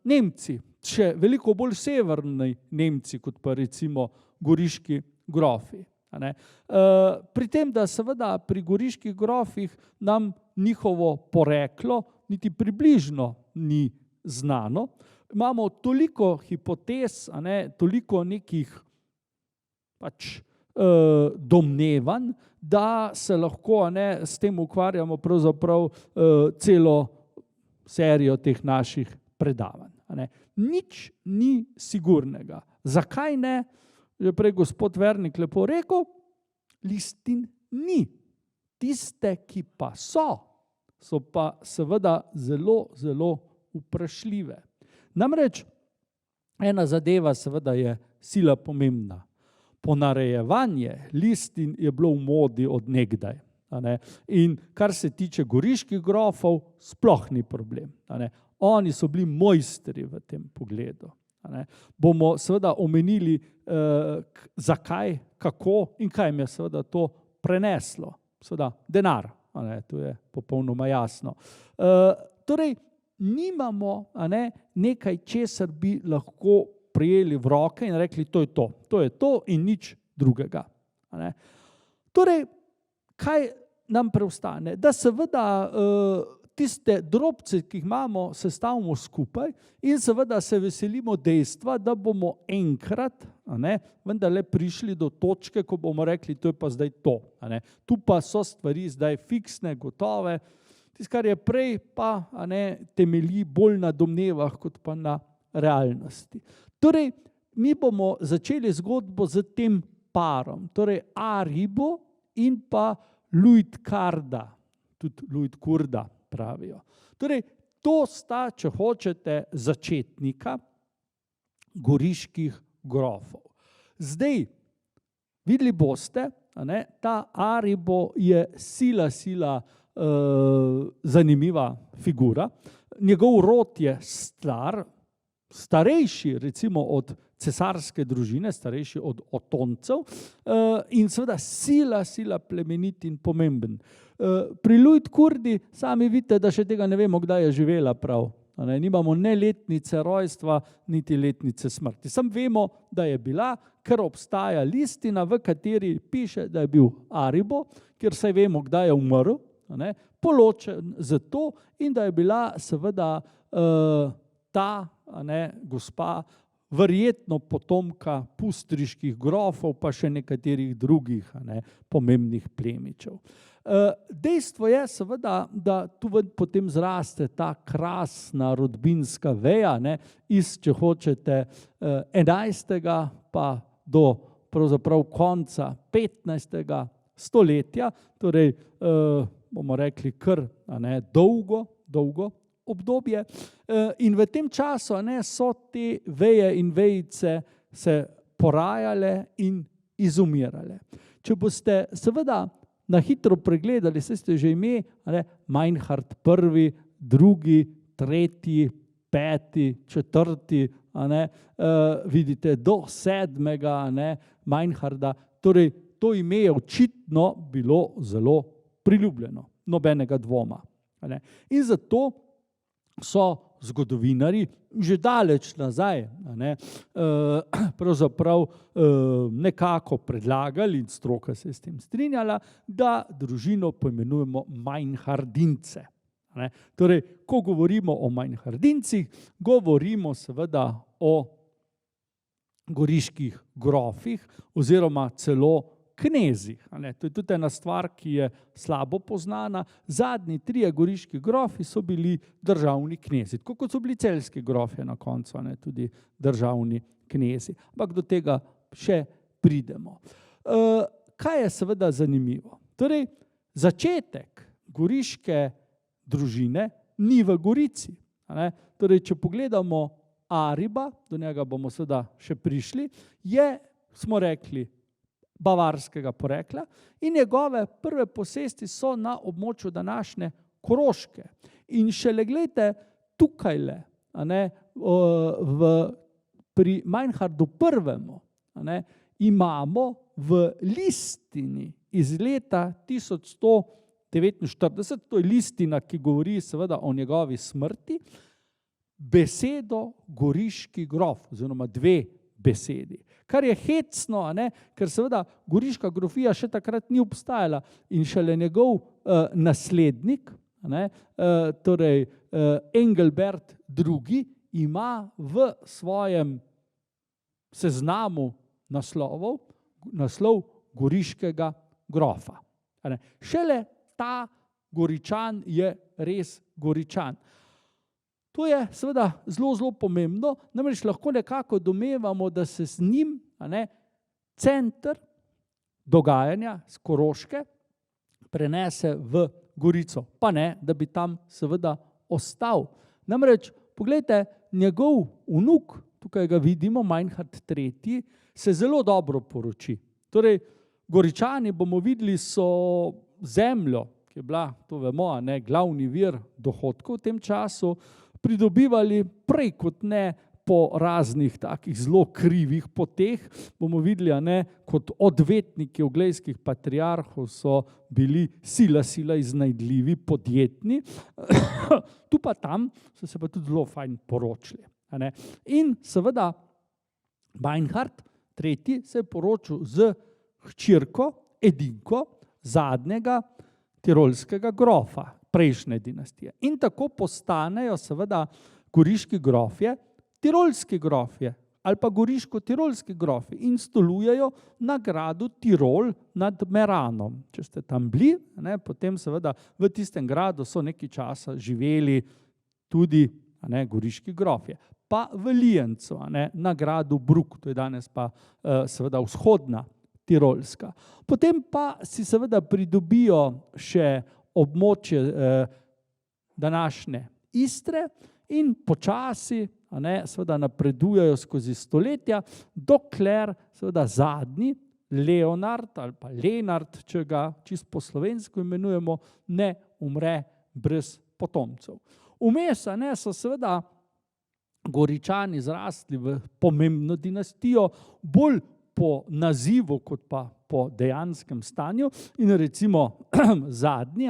Nemci, še veliko bolj severni Nemci, kot pa recimo goriški grofi. Pri tem, da seveda pri goriških grofih nam njihovo poreklo niti približno ni znano, imamo toliko hipotez, toliko nekih pač domnevanj, da se lahko s tem ukvarjamo pravzaprav celo serijo teh naših predavanj. Nič ni sigurnega. Zakaj ne? Že prej gospod Vernik lepo rekel, listin ni. Tiste, ki pa so pa seveda zelo, zelo vprašljive. Namreč ena zadeva seveda je sila pomembna. Ponarejevanje listin je bilo v modi od nekdaj. In kar se tiče goriških grofov, sploh ni problem. Oni so bili mojstri v tem pogledu. Bomo seveda omenili, zakaj, kako in kaj jim je seveda to preneslo. Seveda denar, to je popolnoma jasno. Torej, nimamo nekaj, česar bi lahko prijeli v roke in rekli, to je to in nič drugega. Torej, kaj nam preostane? Da seveda tiste drobce, ki jih imamo, sestavimo skupaj in seveda se veselimo dejstva, da bomo enkrat vendarle prišli do točke, ko bomo rekli, to je pa zdaj to. Tu pa so stvari zdaj fiksne, gotove. Tisto, kar je prej, pa temelji bolj na domnevah, kot pa na realnosti. Torej, mi bomo začeli zgodbo z tem parom, torej Aribo in pa Luitkarda, tudi Luitkurda pravijo. Torej, to sta, če hočete, začetnika goriških grofov. Zdaj, videli boste, ta Aribo je sila zanimiva figura. Njegov rod je starejši recimo od cesarske družine, starejši od Otoncev in seveda sila plemenit in pomemben. Pri Luitkurdi sami vidite, da še tega ne vemo, kdaj je živela prav. Nimamo ne letnice rojstva, niti letnice smrti. Samo vemo, da je bila, ker obstaja listina, v kateri piše, da je bil Aribo, ker saj vemo, kdaj je umrl, poločen za to in da je bila seveda ta gospa verjetno potomka pustriških grofov, pa še nekaterih drugih pomembnih plemičev. Dejstvo je seveda, da tu potem zraste ta krasna rodbinska veja, iz, če hočete, 11. pa do pravzaprav konca 15. stoletja, torej bomo rekli kar dolgo obdobje. In v tem času so te veje in vejice se porajale in izumirale. Če boste seveda na hitro pregledali, saj ste že ime, Meinhard I, II, III, V, IV, vidite do 7. Meinharda, torej to ime je očitno bilo zelo priljubljeno, nobenega dvoma. In zato so zgodovinarji že daleč nazaj pravzaprav nekako predlagali, in stroka se je s tem strinjala, da družino poimenujemo Meinhardince. Torej, ko govorimo o Meinhardincih, govorimo seveda o goriških grofih oziroma celo knezih. To je tudi ena stvar, ki je slabo poznana. Zadnji 3 goriški grofi so bili državni knezi, tako kot so bili celjski grofje na koncu, tudi državni knezi. Ampak do tega še pridemo. Kaj je seveda zanimivo? Torej, začetek goriške družine ni v Gorici. Torej, če pogledamo Ariba, do njega bomo seveda še prišli, je, smo rekli, bavarskega porekla in njegove prve posesti so na območju današnje Koroške. In šele gledajte, tukajle, pri Meinhardu I, imamo v listini iz leta 1149, to je listina, ki govori seveda o njegovi smrti, besedo goriški grof, oziroma 2 besedi. Kar je hecno, ker seveda goriška grofija še takrat ni obstajala in šele njegov naslednik, torej Engelbert II, ima v svojem seznamu naslov goriškega grofa. Šele ta Goričan je res Goričan. To je seveda zelo pomembno, namreč lahko nekako domnevamo, da se z njim center dogajanja z Koroške prenese v Gorico, pa ne, da bi tam seveda ostal. Namreč, poglejte, njegov vnuk, tukaj ga vidimo, Meinhard III, se zelo dobro poroči. Torej, Goričani, bomo videli, so zemljo, ki je bila, to vemo, glavni vir dohodkov v tem času, pridobivali prej kot ne po raznih takih zelo krivih poteh. Bomo videli, kot odvetniki oglejskih patriarhov so bili sila iznajdljivi, podjetni. Tu pa tam so se pa tudi zelo fajn poročili. In seveda Meinhard III se je poročil z hčerko Edinko, zadnjega tirolskega grofa prejšnje dinastije. In tako postanejo seveda goriški grofje, tirolski grofje ali pa goriško-tirolski grofje in stolujejo na gradu Tirol nad Meranom. Če ste tam bili, potem seveda v tistem gradu so nekaj časa živeli tudi goriški grofje. Pa v Liencu, na gradu Bruck, to je danes pa seveda vzhodna Tirolska. Potem pa si seveda pridobijo še območje današnje Istre in počasi seveda napredujejo skozi stoletja, dokler seveda zadnji Leonard ali pa Lenard, če ga čisto po slovensko imenujemo, ne umre brez potomcev. Vmes so seveda Goričani zrasli v pomembno dinastijo, bolj po nazivu kot pa po dejanskem stanju, in recimo zadnji,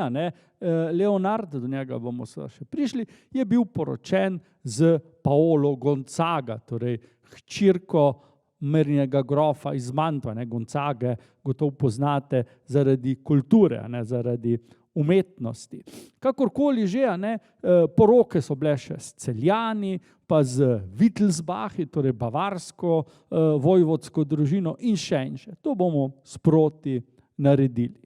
Leonard, do njega bomo še prišli, je bil poročen z Paolo Gonzaga, torej hčerko mirnega grofa iz Mantova. Gonzage gotovo poznate zaradi kulture, zaradi umetnosti. Kakorkoli že, poroke so bile še s Celjani, pa z Wittelsbachi, torej bavarsko vojvodsko družino in še. To bomo sproti naredili.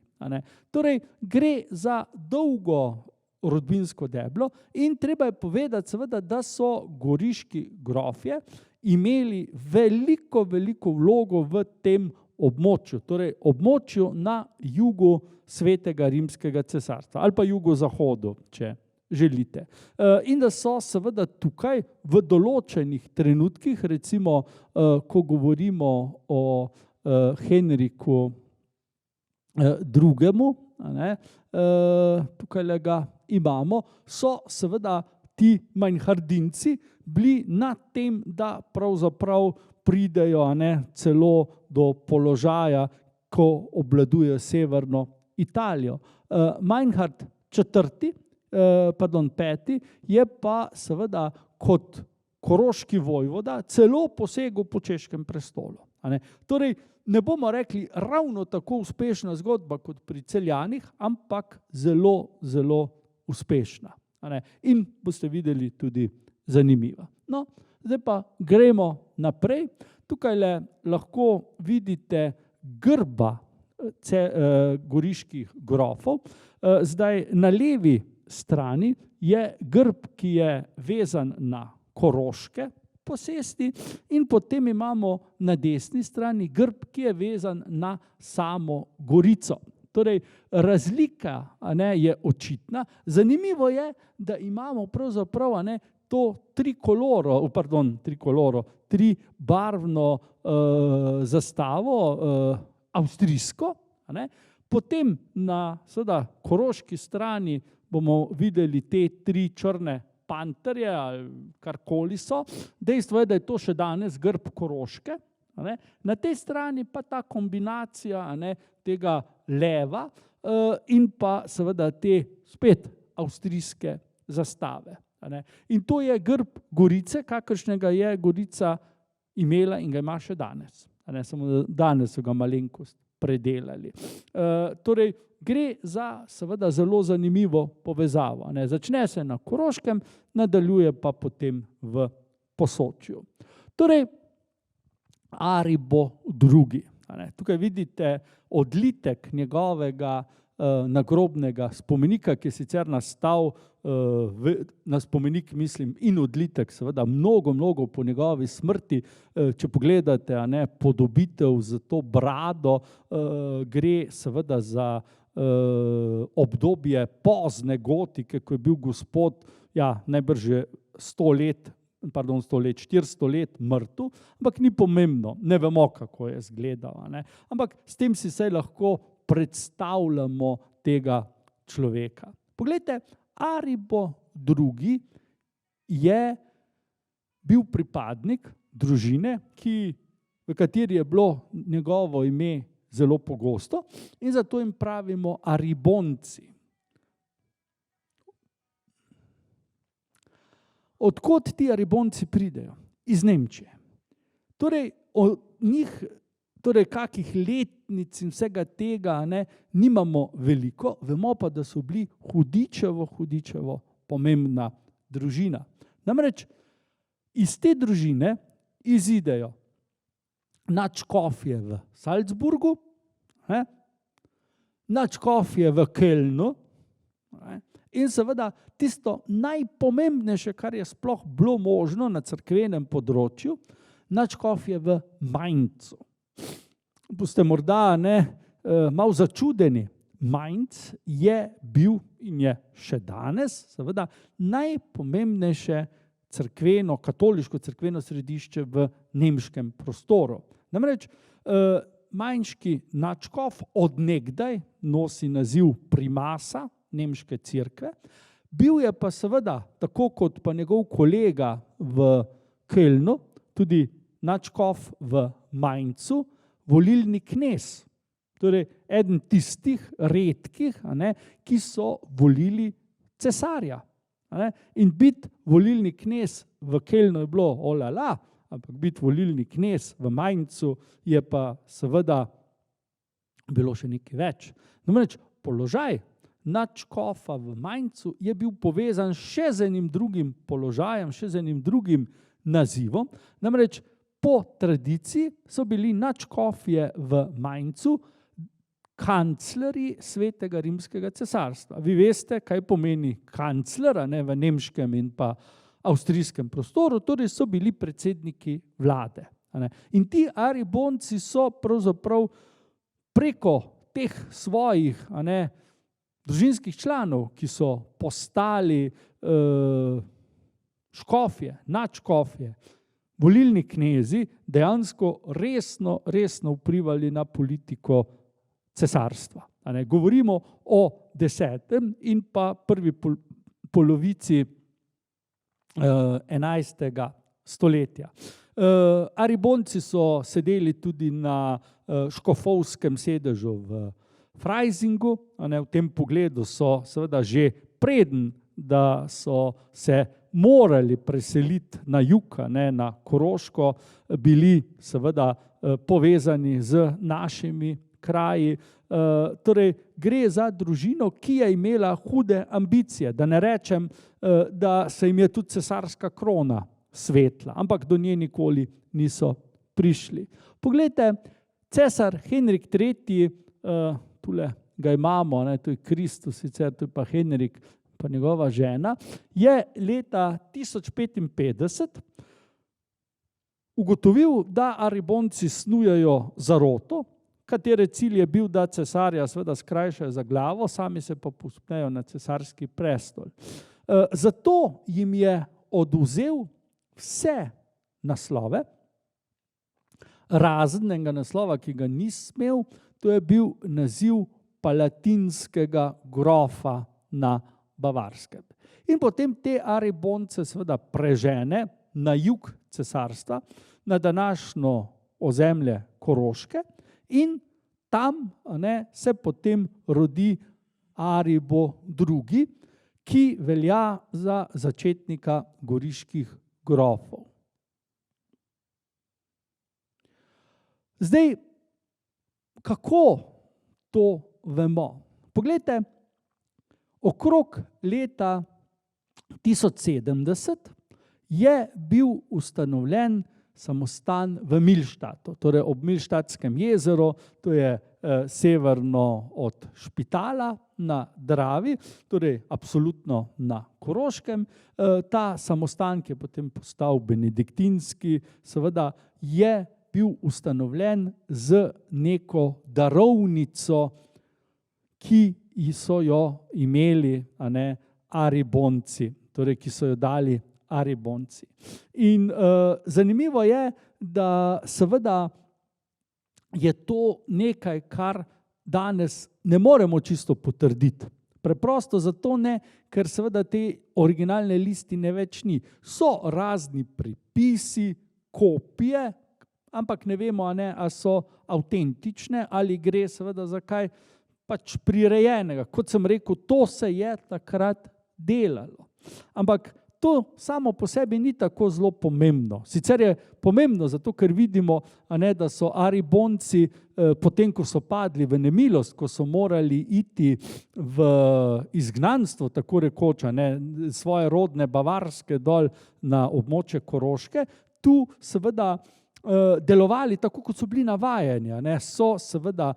Torej, gre za dolgo rodbinsko deblo in treba je povedati seveda, da so goriški grofje imeli veliko vlogo v tem območju, torej območju na jugu Svetega rimskega cesarstva ali pa jugozahodu, če želite. In da so seveda tukaj v določenih trenutkih, recimo, ko govorimo o Henriku II., tukaj ga imamo, so seveda ti Meinhardinci bili na tem, da pravzaprav pridejo celo do položaja, ko obvladujejo severno Italijo. Meinhard V. je pa seveda kot koroški vojvoda celo posegel po češkem prestolu. Torej, ne bomo rekli ravno tako uspešna zgodba kot pri Celjanih, ampak zelo uspešna. In boste videli tudi zanimiva. No, zdaj pa gremo naprej. Tukaj lahko vidite grba goriških grofov. Zdaj na levi strani je grb, ki je vezan na koroške posesti in potem imamo na desni strani grb, ki je vezan na samo Gorico. Torej, razlika je očitna. Zanimivo je, da imamo pravzaprav to tribarvno zastavo avstrijsko, potem na seveda koroški strani bomo videli te tri črne panterje ali karkoli so. Dejstvo je, da je to še danes grb Koroške. Na tej strani pa ta kombinacija tega leva in pa seveda te spet avstrijske zastave. In to je grb Gorice, kakršnega je Gorica imela in ga ima še danes. Samo danes so ga malenkost predelali. Torej, gre za seveda zelo zanimivo povezavo. Začne se na Koroškem, nadaljuje pa potem v Posočju. Torej, Aribo II. Tukaj vidite odlitek njegovega nagrobnega spomenika, ki je sicer nastal na spomenik, mislim, in odlitek, seveda mnogo po njegovi smrti. Če pogledate podobitev z to brado, gre seveda za obdobje pozne gotike, ko je bil gospod, najbrž že 400 let mrtev, ampak ni pomembno, ne vemo, kako je izgledal. Ampak s tem si vsaj lahko predstavljamo tega človeka. Poglejte, Aribo II. je bil pripadnik družine, v kateri je bilo njegovo ime zelo pogosto in zato jim pravimo Aribonci. Od kod ti Aribonci pridejo? Iz Nemčije. Torej, od njih, kakih letnic in vsega tega nimamo veliko, vemo pa, da so bili hudičevo pomembna družina. Namreč iz te družine izidejo nadškofje v Salzburgu, nadškofje v Kölnu in seveda tisto najpomembnejše, kar je sploh bilo možno na cerkvenem področju, nadškofje v Mainzu. Boste morda malo začudeni. Mainz je bil in je še danes seveda najpomembnejše katoliško cerkveno središče v nemškem prostoru. Namreč mainški nadškof od nekdaj nosi naziv primasa nemške cerkve, bil je pa seveda, tako kot pa njegov kolega v Kölnu, tudi nadškof v Mainzu, volilni knez. Torej, eden tistih redkih, ki so volili cesarja. In biti volilni knez v Kölnu je bilo olala, ampak biti volilni knez v Mainzu je pa seveda bilo še nekaj več. Namreč položaj nadškofa v Mainzu je bil povezan še z enim drugim položajem, še z enim drugim nazivom. Namreč po tradiciji so bili nadškofje v Mainzu kanclerji Svetega rimskega cesarstva. Vi veste, kaj pomeni kancler, v nemškem in pa avstrijskem prostoru, torej so bili predsedniki vlade. In ti aribonci so pravzaprav preko teh svojih družinskih članov, ki so postali škofje, nadškofje, volilni knezi, dejansko resno vplivali na politiko cesarstva. Govorimo o 10. in pa prvi polovici 11. stoletja. Aribonci so sedeli tudi na škofovskem sedežu v Freisingu. V tem pogledu so seveda že preden, da so se morali preseliti na jug, na Koroško, bili seveda povezani z našimi kraji. Torej gre za družino, ki je imela hude ambicije, da ne rečem, da se jim je tudi cesarska krona svetla, ampak do nje nikoli niso prišli. Poglejte, cesar Henrik III, tule ga imamo, to je Kristus, sicer to je pa Henrik, pa njegova žena, je leta 1055 ugotovil, da aribonci snujejo zaroto, katere cilj je bil, da cesarja seveda skrajšajo za glavo, sami se pa povzpnejo na cesarski prestol. Zato jim je odvzel vse naslove, razen enega naslova, ki ga ni smel, to je bil naziv palatinskega grofa na Bavarskem. In potem te aribonce seveda prežene na jug cesarstva, na današnjo ozemlje Koroške, in tam se potem rodi Aribo II, ki velja za začetnika goriških grofov. Zdaj, kako to vemo? Poglejte, okrog leta 1070 je bil ustanovljen samostan v Milštatu, torej ob Milštatskem jezeru, to je severno od Špitala na Dravi, torej absolutno na Koroškem. Ta samostan, ki je potem postal benediktinski, seveda je bil ustanovljen z neko darovnico, ki so jo imeli aribonci, torej ki so jo dali aribonci. In zanimivo je, da seveda je to nekaj, kar danes ne moremo čisto potrditi. Preprosto zato ne, ker seveda te originalne listine več ni. So razni pripisi, kopije, ampak ne vemo, ali so avtentične, ali gre seveda za kaj pač prirejenega. Kot sem rekel, to se je takrat delalo. Ampak to samo po sebi ni tako zelo pomembno. Sicer je pomembno zato, ker vidimo, da so aribonci, potem ko so padli v nemilost, ko so morali iti v izgnanstvo, tako rekoč, svoje rodne Bavarske dol na območje Koroške, tu seveda delovali tako, kot so bili navajeni. So seveda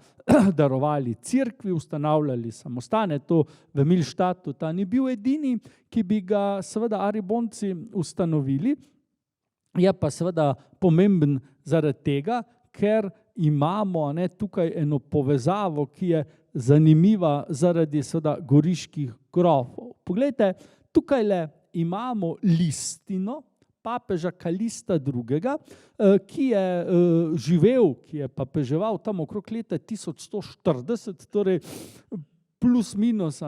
darovali cerkvi, ustanavljali samostane, to v Milštatu ta ni bil edini, ki bi ga seveda aribonci ustanovili. Je pa seveda pomemben zaradi tega, ker imamo tukaj eno povezavo, ki je zanimiva zaradi seveda goriških grofov. Poglejte, tukaj imamo listino papeža Kalista II., ki je živel, ki je papeževal tam okrog leta 1140, torej plus minus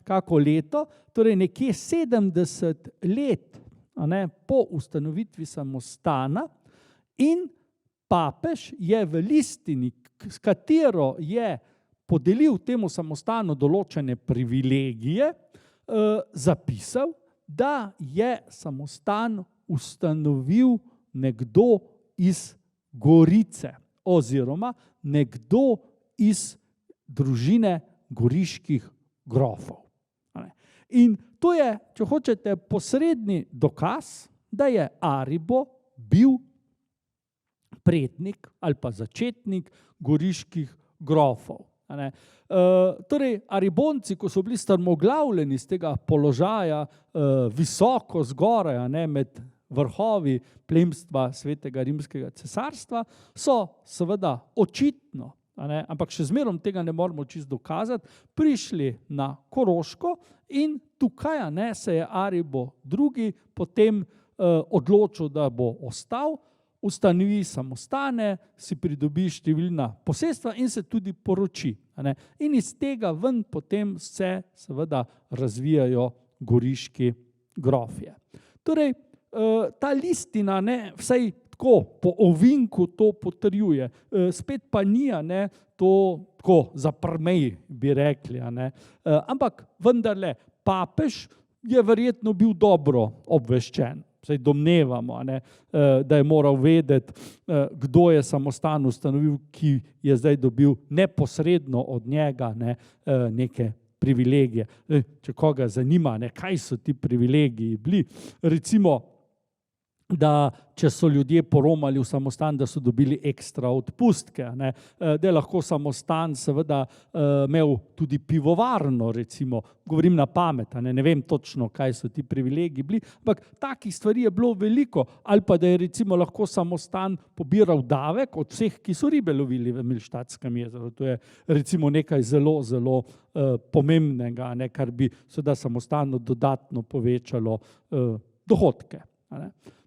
kako leto, torej nekje 70 let po ustanovitvi samostana, in papež je v listini, s katero je podelil temu samostanu določene privilegije, zapisal, da je samostan ustanovil nekdo iz Gorice oziroma nekdo iz družine goriških grofov. In to je, če hočete, posredni dokaz, da je Aribo bil prednik ali pa začetnik goriških grofov. Torej, Aribonci, ko so bili strmoglavljeni z tega položaja visoko zgoraj, med vrhovi plemstva Svetega rimskega cesarstva, so seveda očitno, ampak še zmerom tega ne moremo čisto dokazati, prišli na Koroško in tukaj se je Aribo II. Potem odločil, da bo ostal, ustanovi samostane, si pridobi številna posestva in se tudi poroči. In iz tega ven potem se seveda razvijajo goriški grofje. Torej, ta listina, vsaj tako po ovinku to potrjuje, spet pa ni, to tako za prmej, bi rekli, ampak vendarle papež je verjetno bil dobro obveščen. Saj domnevamo, da je moral vedeti, kdo je samostan ustanovil, ki je zdaj dobil neposredno od njega neke privilegije. Če koga zanima, kaj so ti privilegiji bili, recimo, da če so ljudje poromali v samostan, da so dobili ekstra odpustke, da je lahko samostan seveda imel tudi pivovarno, recimo, govorim na pamet, ne vem točno, kaj so ti privilegiji bili, ampak takih stvari je bilo veliko, ali pa da je recimo lahko samostan pobiral davek od vseh, ki so ribe lovili v Milštatskem jezeru. To je recimo nekaj zelo, zelo pomembnega, kar bi seveda samostanu dodatno povečalo dohodke.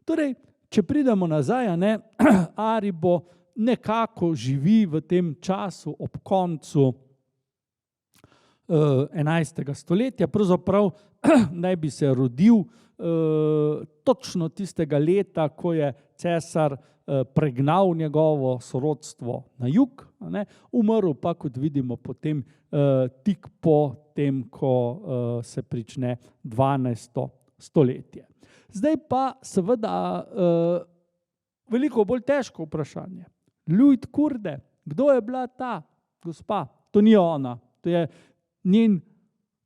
Torej, če pridemo nazaj, Aribo nekako živi v tem času ob koncu 11. stoletja, pravzaprav naj bi se rodil točno tistega leta, ko je cesar pregnal njegovo sorodstvo na jug, umrl pa, kot vidimo, potem tik po tem, ko se prične 12. stoletje. Zdaj pa seveda veliko bolj težko vprašanje. Luid Kurde, kdo je bila ta gospa? To ni ona, to je njen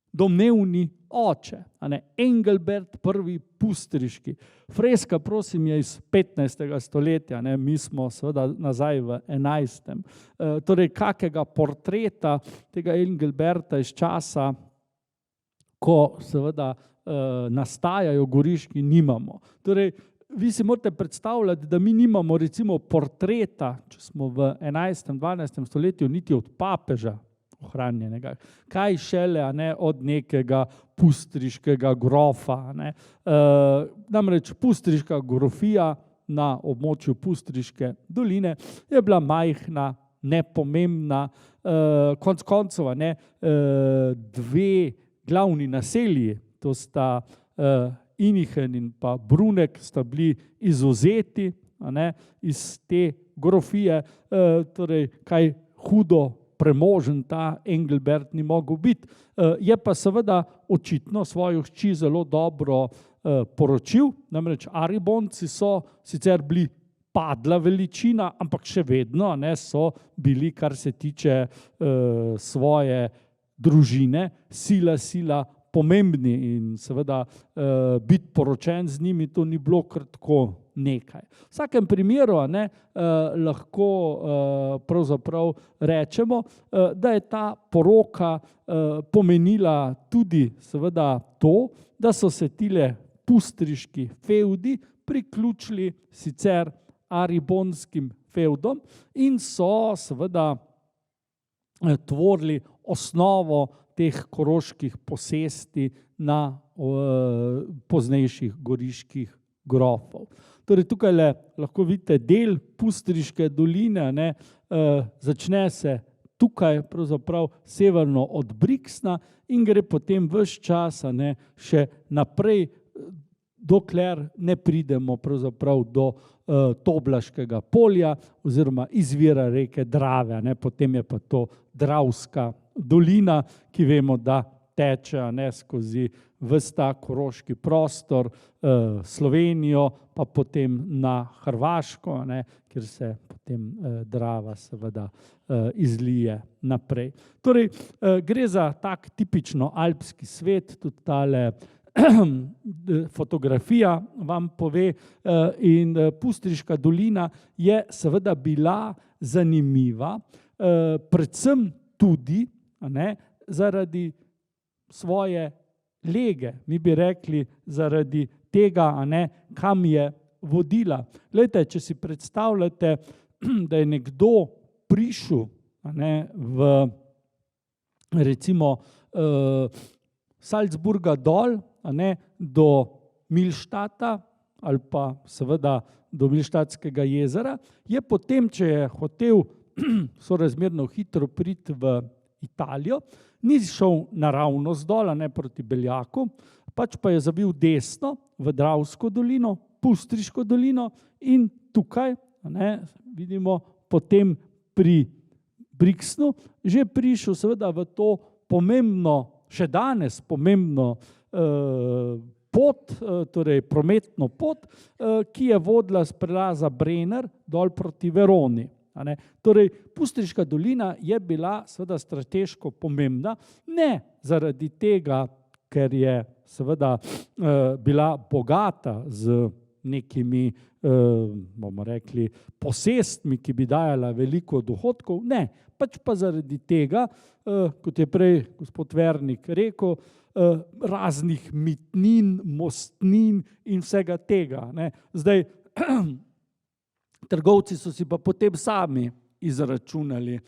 domnevni oče, Engelbert I. Pustriški. Freska, prosim, je iz 15. stoletja, mi smo seveda nazaj v 11. Torej, kakega portreta tega Engelberta iz časa, ko seveda nastajajo goriški, nimamo. Torej, vi si morate predstavljati, da mi nimamo recimo portreta, če smo v 11. 12. stoletju, niti od papeža ohranjenega. Kaj šele od nekega pustriškega grofa. Namreč pustriška grofija na območju Pustriške doline je bila majhna, nepomembna, konec koncev dve glavni naselji, to sta Inihen in pa Brunek, sta bili izvzeti iz te grofije, torej kaj hudo premožen ta Engelbert ni mogel biti. Je pa seveda očitno svojo hči zelo dobro poročil, namreč Aribonci so sicer bili padla veličina, ampak še vedno so bili, kar se tiče svoje družine, sila pomembni in seveda biti poročen z njimi, to ni bilo kar tako nekaj. V vsakem primeru lahko pravzaprav rečemo, da je ta poroka pomenila tudi seveda to, da so se tile pustriški fevdi priključili sicer aribonskim fevdom in so seveda tvorili osnovo teh koroških posesti na poznejših goriških grofov. Torej, tukaj lahko vidite del Pustriške doline, začne se tukaj pravzaprav severno od Briksna in gre potem ves čas še naprej, dokler ne pridemo pravzaprav do Toblaškega polja oziroma izvira reke Drave, potem je pa to Dravska dolina, ki vemo, da teče skozi ves ta koroški prostor, Slovenijo, pa potem na Hrvaško, kjer se potem Drava seveda izlije naprej. Torej, gre za tak tipično alpski svet, tudi tale fotografija vam pove, in Pustriška dolina je seveda bila zanimiva, predvsem tudi zaradi svoje lege, mi bi rekli zaradi tega, kam je vodila. Glejte, če si predstavljate, da je nekdo prišel v recimo Salzburga dol do Milštata ali pa seveda do Milštatskega jezera, je potem, če je hotel sorazmerno hitro priti v Italijo, ni šel naravnost dol, proti Beljaku, pač pa je zavil desno v Dravsko dolino, Pustriško dolino in tukaj, vidimo, potem pri Brixnu že prišel seveda v to pomembno, še danes pomembno pot, torej prometno pot, ki je vodila s prelaza Brenner dol proti Veroni. Torej, Pustriška dolina je bila seveda strateško pomembna, ne zaradi tega, ker je seveda bila bogata z nekimi, bomo rekli, posestmi, ki bi dajala veliko dohodkov, ne, pač pa zaradi tega, kot je prej gospod Vernik rekel, raznih mitnin, mostnin in vsega tega. Zdaj, trgovci so si pa potem sami izračunali,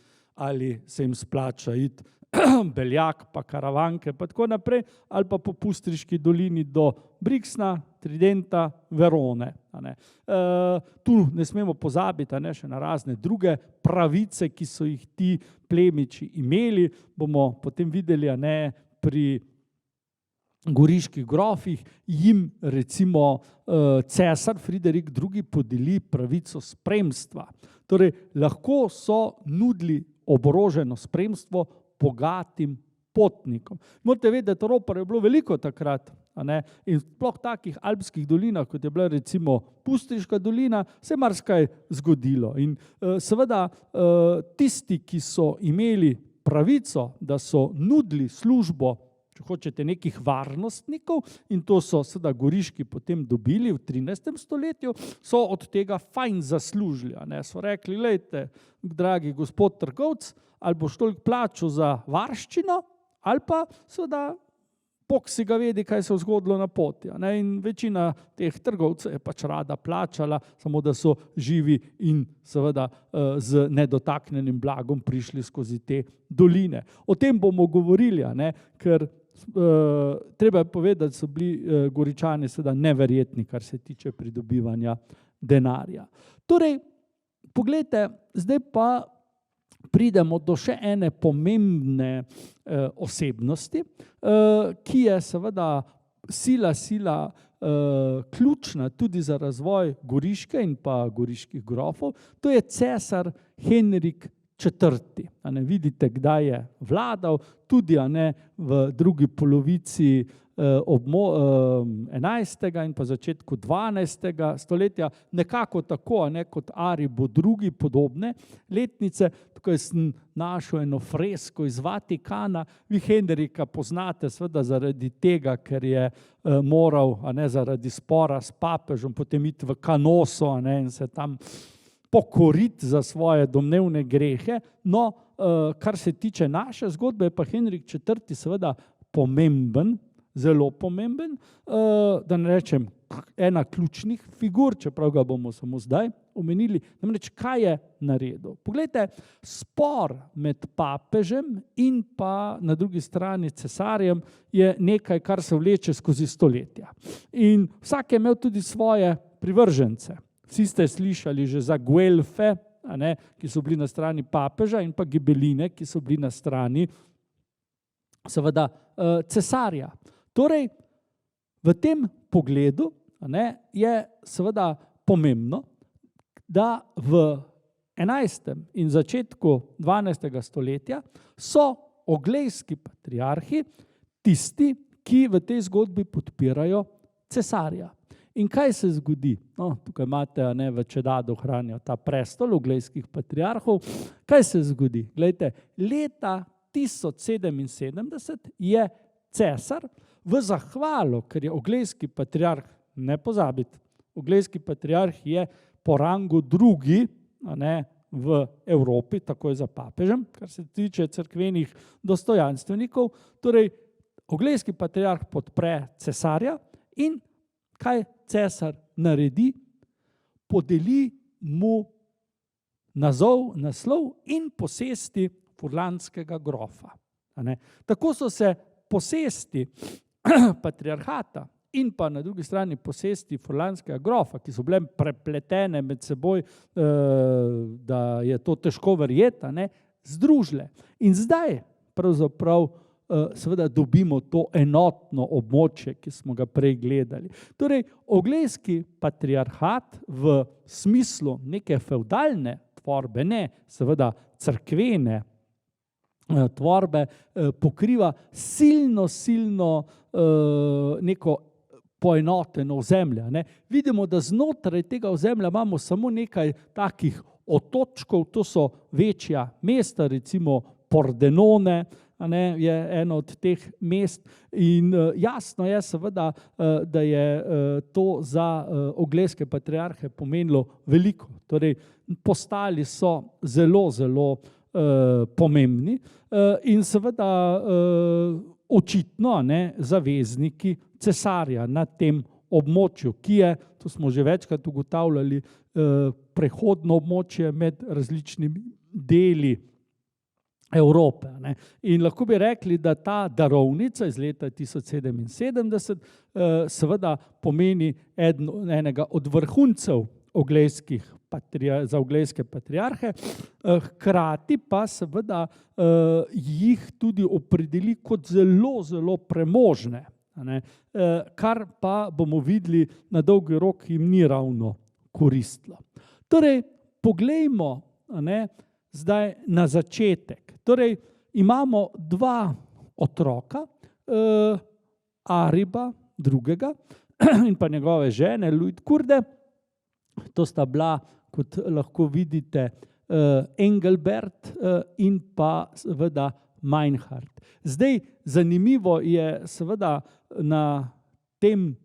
ali se jim splača iti Beljak, pa Karavanke, pa tako naprej, ali pa po Pustriški dolini do Brixna, Tridenta, Verone. Tu ne smemo pozabiti še na razne druge pravice, ki so jih ti plemiči imeli. Bomo potem videli, pri goriških grofih jim recimo cesar Friderik II. Podeli pravico spremstva. Torej, lahko so nudili oboroženo spremstvo bogatim potnikom. Morate vedeti, da ropar je bilo veliko takrat, in sploh takih alpskih dolinah, kot je bila recimo Pustriška dolina, se je marsikaj zgodilo. In seveda tisti, ki so imeli pravico, da so nudili službo, če hočete, nekih varnostnikov, in to so seveda goriški potem dobili v 13. stoletju, so od tega fajn zaslužili. So rekli, glejte, dragi gospod trgovec, ali boš toliko plačal za varščino, ali pa seveda Bog si ga vedi, kaj se je zgodilo na poti. In večina teh trgovcev je pač rada plačala, samo da so živi in seveda z nedotaknjenim blagom prišli skozi te doline. O tem bomo govorili, ker treba je povedati, da so bili Goričani seveda neverjetni, kar se tiče pridobivanja denarja. Torej, poglejte, zdaj pa pridemo do še ene pomembne osebnosti, ki je seveda sila ključna tudi za razvoj Goriške in pa goriških grofov, to je cesar Henrik IV. Vidite, kdaj je vladal, tudi v drugi polovici 11. in pa začetku 12. stoletja, nekako tako, kot Aribo II. Podobne letnice. Tukaj sem našel eno fresko iz Vatikana. Vi Henrika poznate seveda zaradi tega, ker je moral zaradi spora s papežem potem iti v Canosso in se tam pokoriti za svoje domnevne grehe. No, kar se tiče naše zgodbe, je pa Henrik IV. Seveda pomemben, zelo pomemben, da ne rečem ena ključnih figur, čeprav ga bomo samo zdaj omenili. Namreč, kaj je naredil? Poglejte, spor med papežem in pa na drugi strani cesarjem je nekaj, kar se vleče skozi stoletja. In vsak je imel tudi svoje privržence. Vsi ste slišali že za Guelfe, ki so bili na strani papeža, in pa Gibeline, ki so bili na strani seveda cesarja. Torej, v tem pogledu je seveda pomembno, da v 11. in začetku 12. stoletja so oglejski patriarhi tisti, ki v tej zgodbi podpirajo cesarja. In kaj se zgodi? No, tukaj imate, v Čedadu hranijo ta prestol uglejskih patriarhov. Kaj se zgodi? Glejte, leta 1077 je cesar v zahvalo, ker je uglejski patriarh, ne pozabiti, uglejski patriarh je po rangu drugi, v Evropi, takoj za papežem, kar se tiče cerkvenih dostojanstvenikov. Torej, uglejski patriarh podpre cesarja in kaj cesar naredi? Podeli mu naslov in posesti furlanskega grofa. Tako so se posesti patriarhata in pa na drugi strani posesti furlanskega grofa, ki so bile prepletene med seboj, da je to težko verjeti, združile. In zdaj pravzaprav seveda dobimo to enotno območje, ki smo ga prej gledali. Torej, uglejski patriarhat v smislu neke fevdalne tvorbe, ne seveda cerkvene tvorbe, pokriva silno neko poenoteno ozemlje. Vidimo, da znotraj tega ozemlja imamo samo nekaj takih otočkov, to so večja mesta, recimo Pordenone, je eno od teh mest in jasno je seveda, da je to za uglejske patriarhe pomenilo veliko. Torej, postali so zelo pomembni in seveda očitno zavezniki cesarja na tem območju, ki je, to smo že večkrat ugotavljali, prehodno območje med različnimi deli Evrope. In lahko bi rekli, da ta darovnica iz leta 1077 seveda pomeni enega od vrhuncev za uglejske patriarhe, hkrati pa seveda jih tudi opredeli kot zelo premožne, kar pa bomo videli na dolgi rok jim ni ravno koristilo. Torej, poglejmo zdaj na začetek. Torej, imamo dva otroka, Ariba drugega in pa njegove žene Luidkurde. To sta bila, kot lahko vidite, Engelbert in pa seveda Meinhard. Zdaj, zanimivo je seveda na tem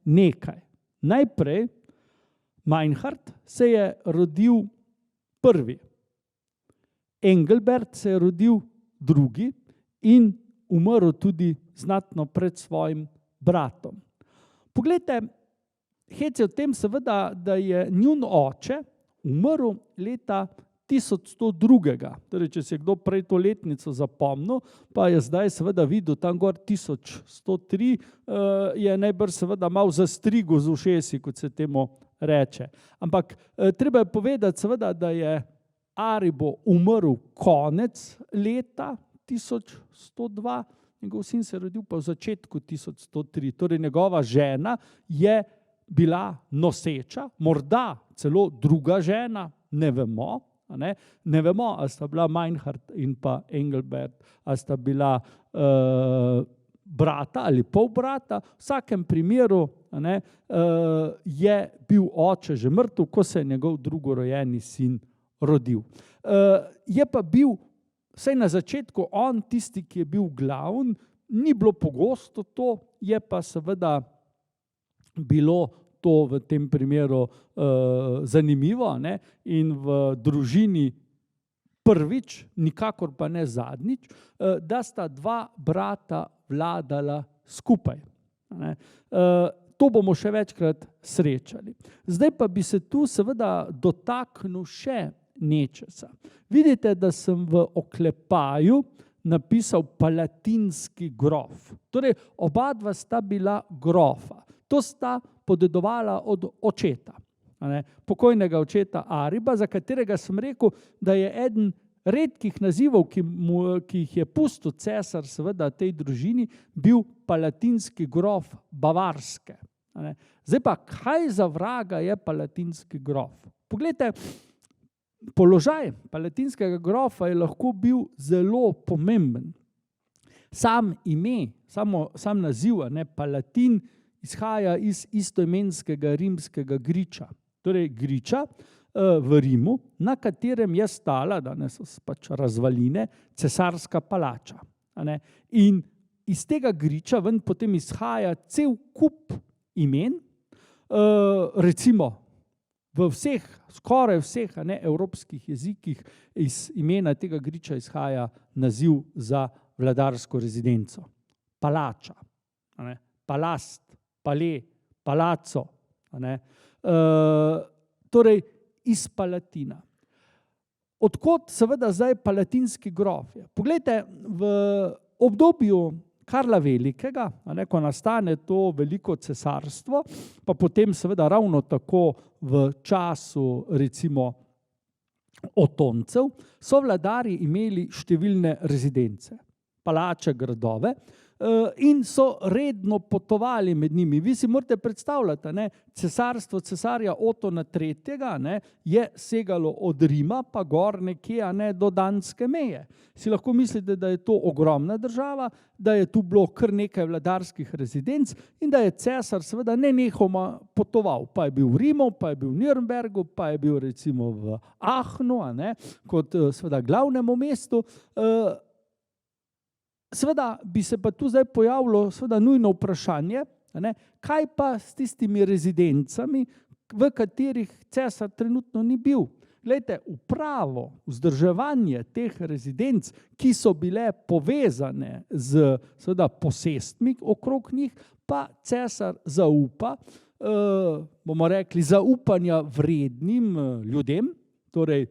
nekaj. Najprej, Meinhard se je rodil prvi, Engelbert se je rodil drugi in umrl tudi znatno pred svojim bratom. Poglejte, hec je v tem seveda, da je njun oče umrl leta 1102. Torej, če si je kdo prej to letnico zapomnil, pa je zdaj seveda videl tam gor 1103, je najbrž seveda malo zastrigel z ušesi, kot se temu reče. Ampak treba je povedati seveda, da je Aribo umrl konec leta 1102, njegov sin se je rodil pa v začetku 1103. Torej, njegova žena je bila noseča, morda celo druga žena, ne vemo. Ne vemo, ali sta bila Meinhard in pa Engelbert, ali sta bila brata ali polbrata. V vsakem primeru je bil oče že mrtev, ko se je njegov drugorojeni sin rodil. Je pa bil, vsaj na začetku, on tisti, ki je bil glavni, ni bilo pogosto to, je pa seveda bilo to v tem primeru zanimivo in v družini prvič, nikakor pa ne zadnjič, da sta dva brata vladala skupaj. To bomo še večkrat srečali. Zdaj pa bi se tu seveda dotaknil še nečesa. Vidite, da sem v oklepaju napisal palatinski grof. Torej, oba dva sta bila grofa. To sta podedovala od očeta, pokojnega očeta Ariba, za katerega sem rekel, da je eden redkih nazivov, ki jih je pustil cesar seveda tej družini, bil palatinski grof Bavarske. Zdaj pa, kaj za vraga je palatinski grof? Poglejte, položaj palatinskega grofa je lahko bil zelo pomemben. Sam naziv, Palatin, izhaja iz istoimenskega rimskega griča. Torej griča v Rimu, na katerem je stala, danes so pač razvaline, cesarska palača. In iz tega griča ven potem izhaja cel kup imen, recimo v skoraj vseh evropskih jezikih iz imena tega griča izhaja naziv za vladarsko rezidenco. Palača, palast, palais, palazzo. Torej iz Palatina. Odkot seveda zdaj palatinski grofje? Poglejte, v obdobju Karla Velikega, ko nastane to veliko cesarstvo, pa potem seveda ravno tako v času recimo Otoncev, so vladarji imeli številne rezidence, palače, gradove, in so redno potovali med njimi. Vi si morate predstavljati, cesarstvo cesarja Otona III. Je segalo od Rima pa gor nekje do danske meje. Si lahko mislite, da je to ogromna država, da je tu bilo kar nekaj vladarskih rezidenc in da je cesar seveda nenehoma potoval. Pa je bil v Rimu, pa je bil v Nürnbergu, pa je bil recimo v Aachenu, kot seveda glavnemu mestu. Seveda bi se pa tu zdaj pojavilo seveda nujno vprašanje, kaj pa s tistimi rezidencami, v katerih cesar trenutno ni bil. Glejte, upravo, vzdrževanje teh rezidenc, ki so bile povezane z seveda posestmi okrog njih, pa cesar zaupa, bomo rekli, zaupanja vrednim ljudem, torej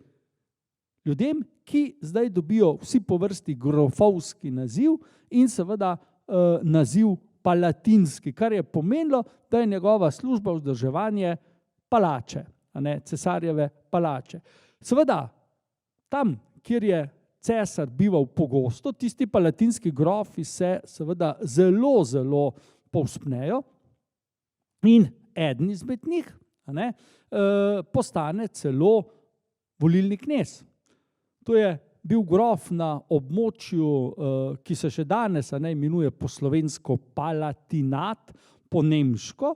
ljudem, ki zdaj dobijo vsi po vrsti grofovski naziv in seveda naziv palatinski, kar je pomenilo, da je njegova služba vzdrževanje palače, cesarjeve palače. Seveda, tam, kjer je cesar bival pogosto, tisti palatinski grofi se seveda zelo, zelo povzpnejo in eden izmed njih postane celo volilni knez. To je bil grof na območju, ki se še danes imenuje po slovensko Palatinat, po nemško,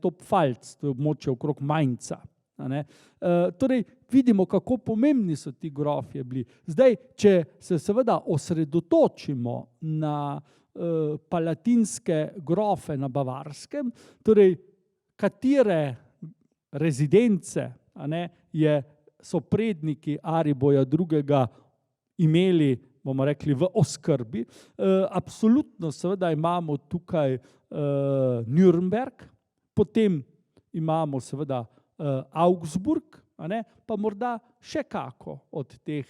to Pfalz, to je območje okrog Mainza. Torej, vidimo, kako pomembni so ti grofje bili. Zdaj, če se seveda osredotočimo na palatinske grofe na Bavarskem, torej, katere rezidence so predniki Ariboja II. Imeli, bomo rekli, v oskrbi. Absolutno seveda imamo tukaj Nürnberg, potem imamo seveda Augsburg, pa morda še kako od teh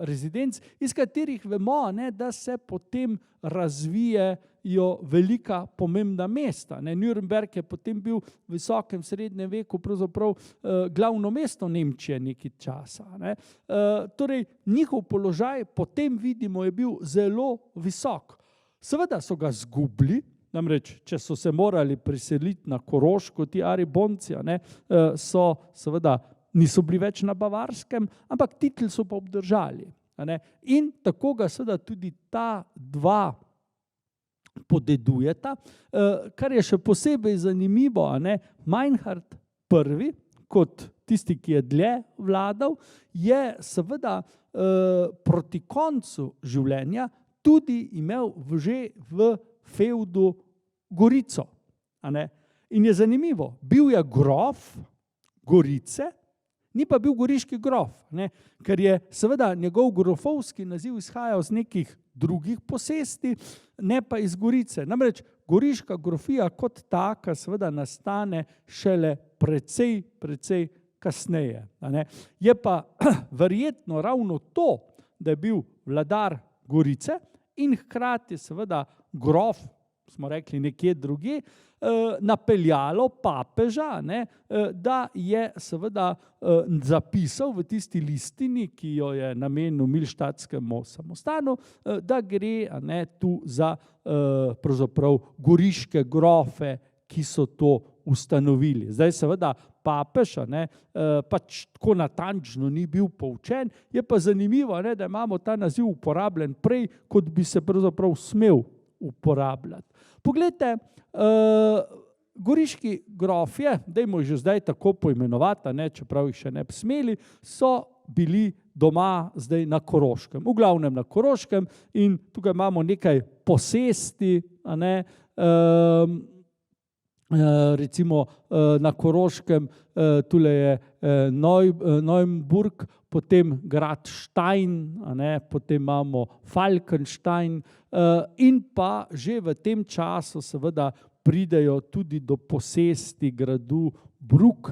rezidenc, iz katerih vemo, da se potem razvijajo velika pomembna mesta. Nürnberg je potem bil v visokem srednjem veku pravzaprav glavno mesto Nemčije nekaj časa. Torej, njihov položaj potem vidimo je bil zelo visok. Seveda so ga zgubili, namreč, če so se morali priseliti na Koroško, ti Aribonci, so seveda niso bili več na Bavarskem, ampak titel so pa obdržali. In tako ga seveda tudi ta dva podedujeta, kar je še posebej zanimivo, Meinhard I, kot tisti, ki je dlje vladal, je seveda proti koncu življenja tudi imel že v feudu Gorico. In je zanimivo, bil je grof Gorice, ni pa bil goriški grof, ker je seveda njegov grofovski naziv izhajal z nekih drugih posesti, ne pa iz Gorice. Namreč goriška grofija kot taka seveda nastane šele precej kasneje. Je pa verjetno ravno to, da je bil vladar Gorice in hkrati seveda grof, smo rekli nekje drugje, napeljalo papeža, da je seveda zapisal v tisti listini, ki jo je namenil Milštatskemu samostanu, da gre tu za pravzaprav goriške grofe, ki so to ustanovili. Zdaj seveda papež pač tako natančno ni bil poučen, je pa zanimivo, da imamo ta naziv uporabljen prej, kot bi se pravzaprav smel uporabljati. Poglejte, goriški grofje, dajmo že zdaj tako poimenovati, čeprav jih še ne bi smeli, so bili doma zdaj na Koroškem, v glavnem na Koroškem, in tukaj imamo nekaj posesti, recimo na Koroškem, tule je Neuenburg, potem grad Štajn, potem imamo Falkenstein, in pa že v tem času seveda pridejo tudi do posesti gradu Bruck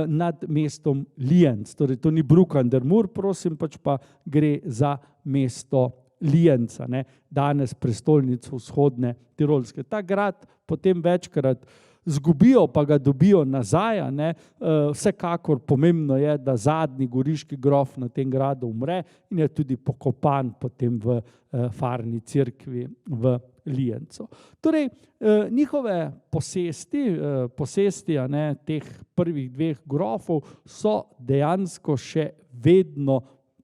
nad mestom Lienz. Torej, to ni Bruck an der Mur, prosim, pač pa gre za mesto Lienz, danes prestolnico vzhodne Tirolske. Ta grad potem večkrat zgubijo, pa ga dobijo nazaj. Vsekakor pomembno je, da zadnji goriški grof na tem gradu umre in je tudi pokopan potem v farni cerkvi v Lienzu. Torej, njihove posesti teh prvih dveh grofov so dejansko še vedno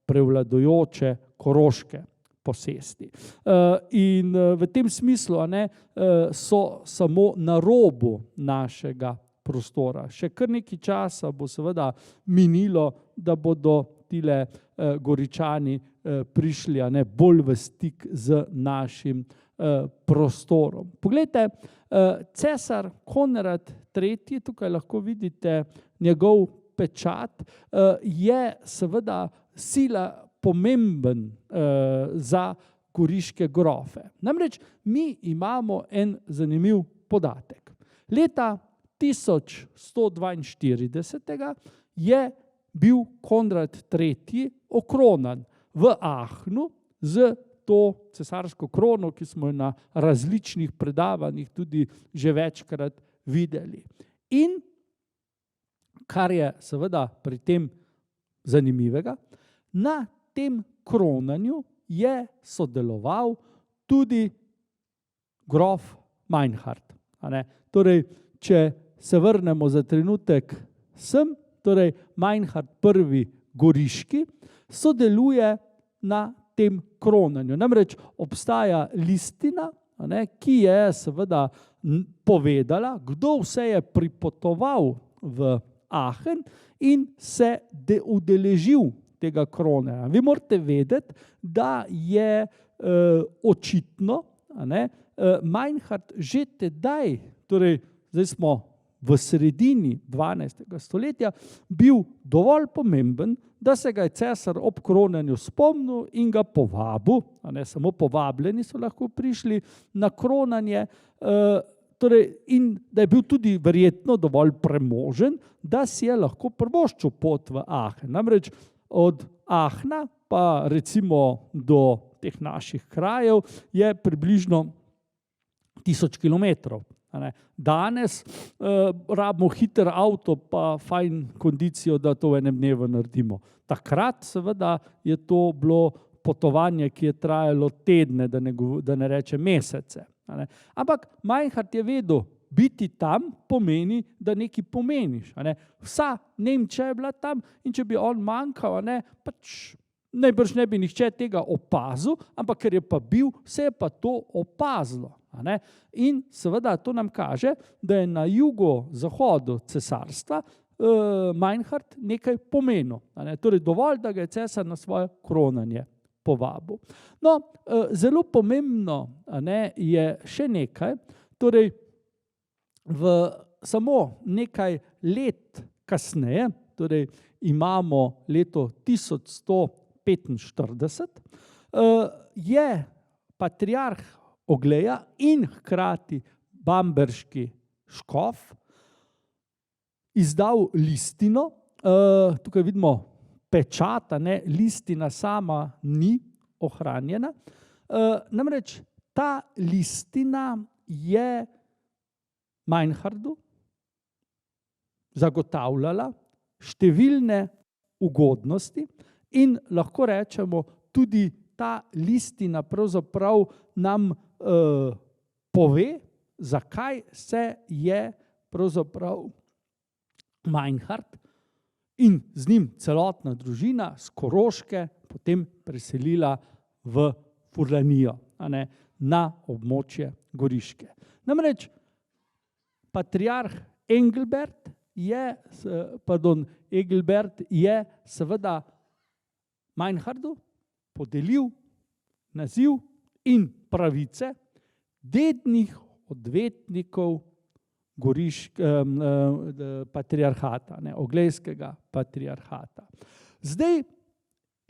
prevladujoče koroške posesti. In v tem smislu so samo na robu našega prostora. Še kar nekaj časa bo seveda minilo, da bodo tile Goričani prišli bolj v stik z našim prostorom. Poglejte, cesar Konrad III., tukaj lahko vidite njegov pečat, je seveda sila pomemben za goriške grofe. Namreč mi imamo en zanimiv podatek. Leta 1142. je bil Konrad III. Okronan v Aachnu z to cesarsko krono, ki smo jo na različnih predavanjih tudi že večkrat videli. In kar je seveda pri tem zanimivega, na tem kronanju je sodeloval tudi grof Meinhard. Torej, če se vrnemo za trenutek sem, torej Meinhard I. Goriški sodeluje na tem kronanju. Namreč obstaja listina, ki je seveda povedala, kdo vse je pripotoval v Aachen in se udeležil tega krone. Vi morate vedeti, da je očitno Meinhard že tedaj, torej zdaj smo v sredini 12. stoletja, bil dovolj pomemben, da se ga je cesar ob kronanju spomnil in ga povabil, samo povabljeni so lahko prišli na kronanje, in da je bil tudi verjetno dovolj premožen, da si je lahko privoščil pot v Aachen. Namreč od Aachna pa recimo do teh naših krajev je približno 1000 kilometrov. Danes rabimo hiter avto pa fajn kondicijo, da to v enem dnevu naredimo. Takrat seveda je to bilo potovanje, ki je trajalo tedne, da ne reče mesece. Ampak Meinhard je vedel, biti tam pomeni, da nekaj pomeniš. Vsa Nemčija je bila tam in če bi on manjkal, pač najbrž ne bi nihče tega opazil, ampak ker je pa bil, se je pa to opazilo. In seveda to nam kaže, da je na jugozahodu cesarstva Meinhard nekaj pomenil. Torej dovolj, da ga je cesar na svoje kronanje povabil. No, zelo pomembno je še nekaj, torej samo nekaj let kasneje, torej imamo leto 1145, je patriarh Ogleja in hkrati bamberški škof izdal listino, tukaj vidimo pečat, listina sama ni ohranjena, namreč ta listina je Meinhardu zagotavljala številne ugodnosti in lahko rečemo, tudi ta listina pravzaprav nam pove, zakaj se je pravzaprav Meinhard in z njim celotna družina z Koroške potem preselila v Furlanijo, na območje Goriške. Namreč patriarh Engelbert je seveda Meinhardu podelil naziv in pravice dednih odvetnikov patriarhata, oglejskega patriarhata. Zdaj,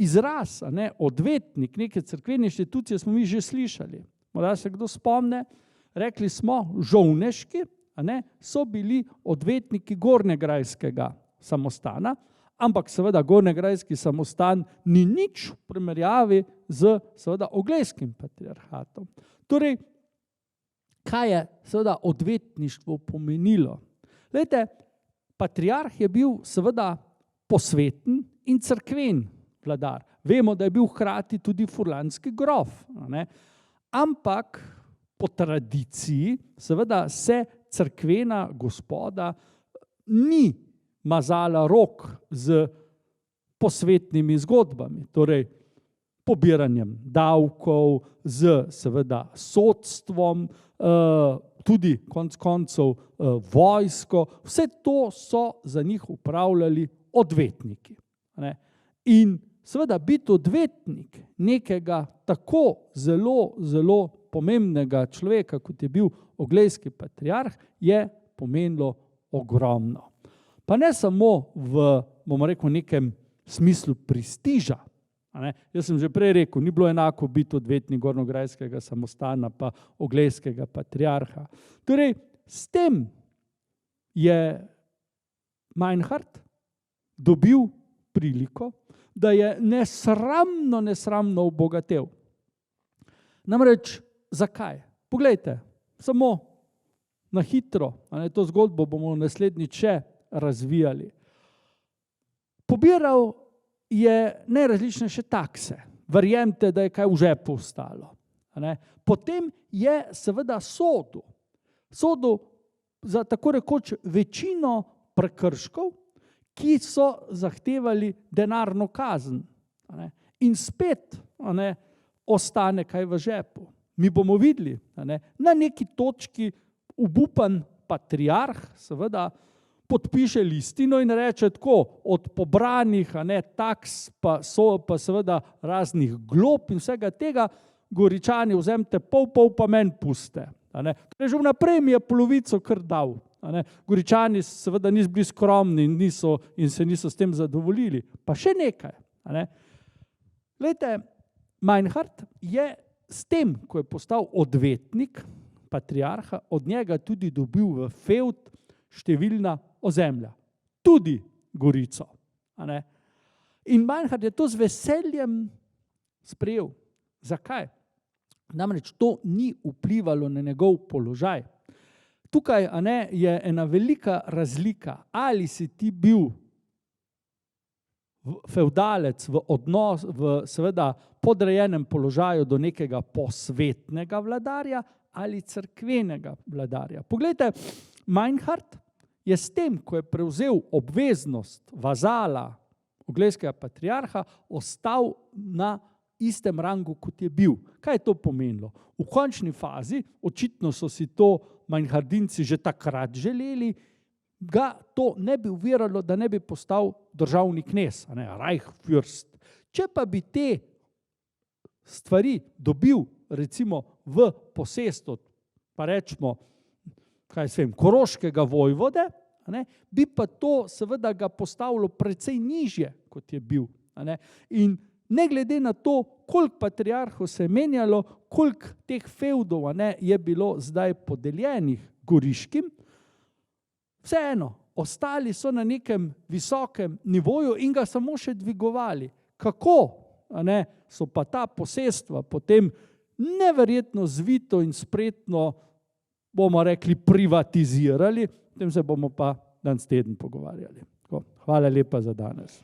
izraz odvetnik neke cerkvene inštitucije smo mi že slišali. Morda se kdo spomne, rekli smo, žovneški so bili odvetniki Gornjegrajskega samostana, ampak seveda Gornjegrajski samostan ni nič v primerjavi z seveda oglejskim patriarhatom. Torej, kaj je seveda odvetništvo pomenilo? Glejte, patriarh je bil seveda posveten in cerkven vladar. Vemo, da je bil hkrati tudi furlanski grof, ampak po tradiciji seveda se cerkvena gospoda ni mazala rok z posvetnimi zgodbami, torej pobiranjem davkov, z seveda sodstvom, tudi konec koncev vojsko, vse to so za njih upravljali odvetniki. In seveda biti odvetnik nekega tako zelo, zelo pomembnega človeka, kot je bil oglejski patriarh, je pomenilo ogromno. Pa ne samo v, bomo rekel, nekem smislu prestiža. Jaz sem že prej rekel, ni bilo enako biti odvetnik Gornjegrajskega samostana pa oglejskega patriarha. Torej, s tem je Meinhard dobil priliko, da je nesramno obogatel. Namreč, zakaj? Poglejte, samo na hitro, to zgodbo bomo naslednjič še razvijali. Pobiral je najrazličnejše takse, verjemite, da je kaj v žepu ostalo. Potem je seveda sodil za tako rekoč večino prekrškov, ki so zahtevali denarno kazen. In spet ostane kaj v žepu. Mi bomo videli, na neki točki obupan patriarh seveda podpiše listino in reče tako, od pobranih taks pa seveda raznih glob in vsega tega, Goričani vzemite pol pa meni puste. Torej že vnaprej mi je polovico kar dal. Goričani seveda niso bili skromni in se niso s tem zadovoljili. Pa še nekaj. Glejte, Meinhard je s tem, ko je postal odvetnik patriarha, od njega tudi dobil v fevd številna ozemlja. Tudi Gorico. In Meinhard je to z veseljem sprejel. Zakaj? Namreč to ni vplivalo na njegov položaj. Tukaj je ena velika razlika, ali si ti bil fevdalec v seveda podrejenem položaju do nekega posvetnega vladarja ali cerkvenega vladarja. Poglejte, Meinhard je s tem, ko je prevzel obveznost vazala oglejskega patriarha, ostal na istem rangu, kot je bil. Kaj je to pomenilo? V končni fazi, očitno so si to Meinhardinci že takrat želeli, ga to ne bi oviralo, da ne bi postal državni knez, Reichsfürst. Če pa bi te stvari dobil recimo v posest od, pa rečemo, koroškega vojvode, bi pa to seveda ga postavilo precej nižje, kot je bil. In ne glede na to, koliko patriarhov se je menjalo, koliko teh fevdov je bilo zdaj podeljenih Goriškim, vseeno, ostali so na nekem visokem nivoju in ga samo še dvigovali. Kako so pa ta posestva potem neverjetno zvito in spretno, bomo rekli, privatizirali, o tem se bomo pa danes teden pogovarjali. Hvala lepa za danes.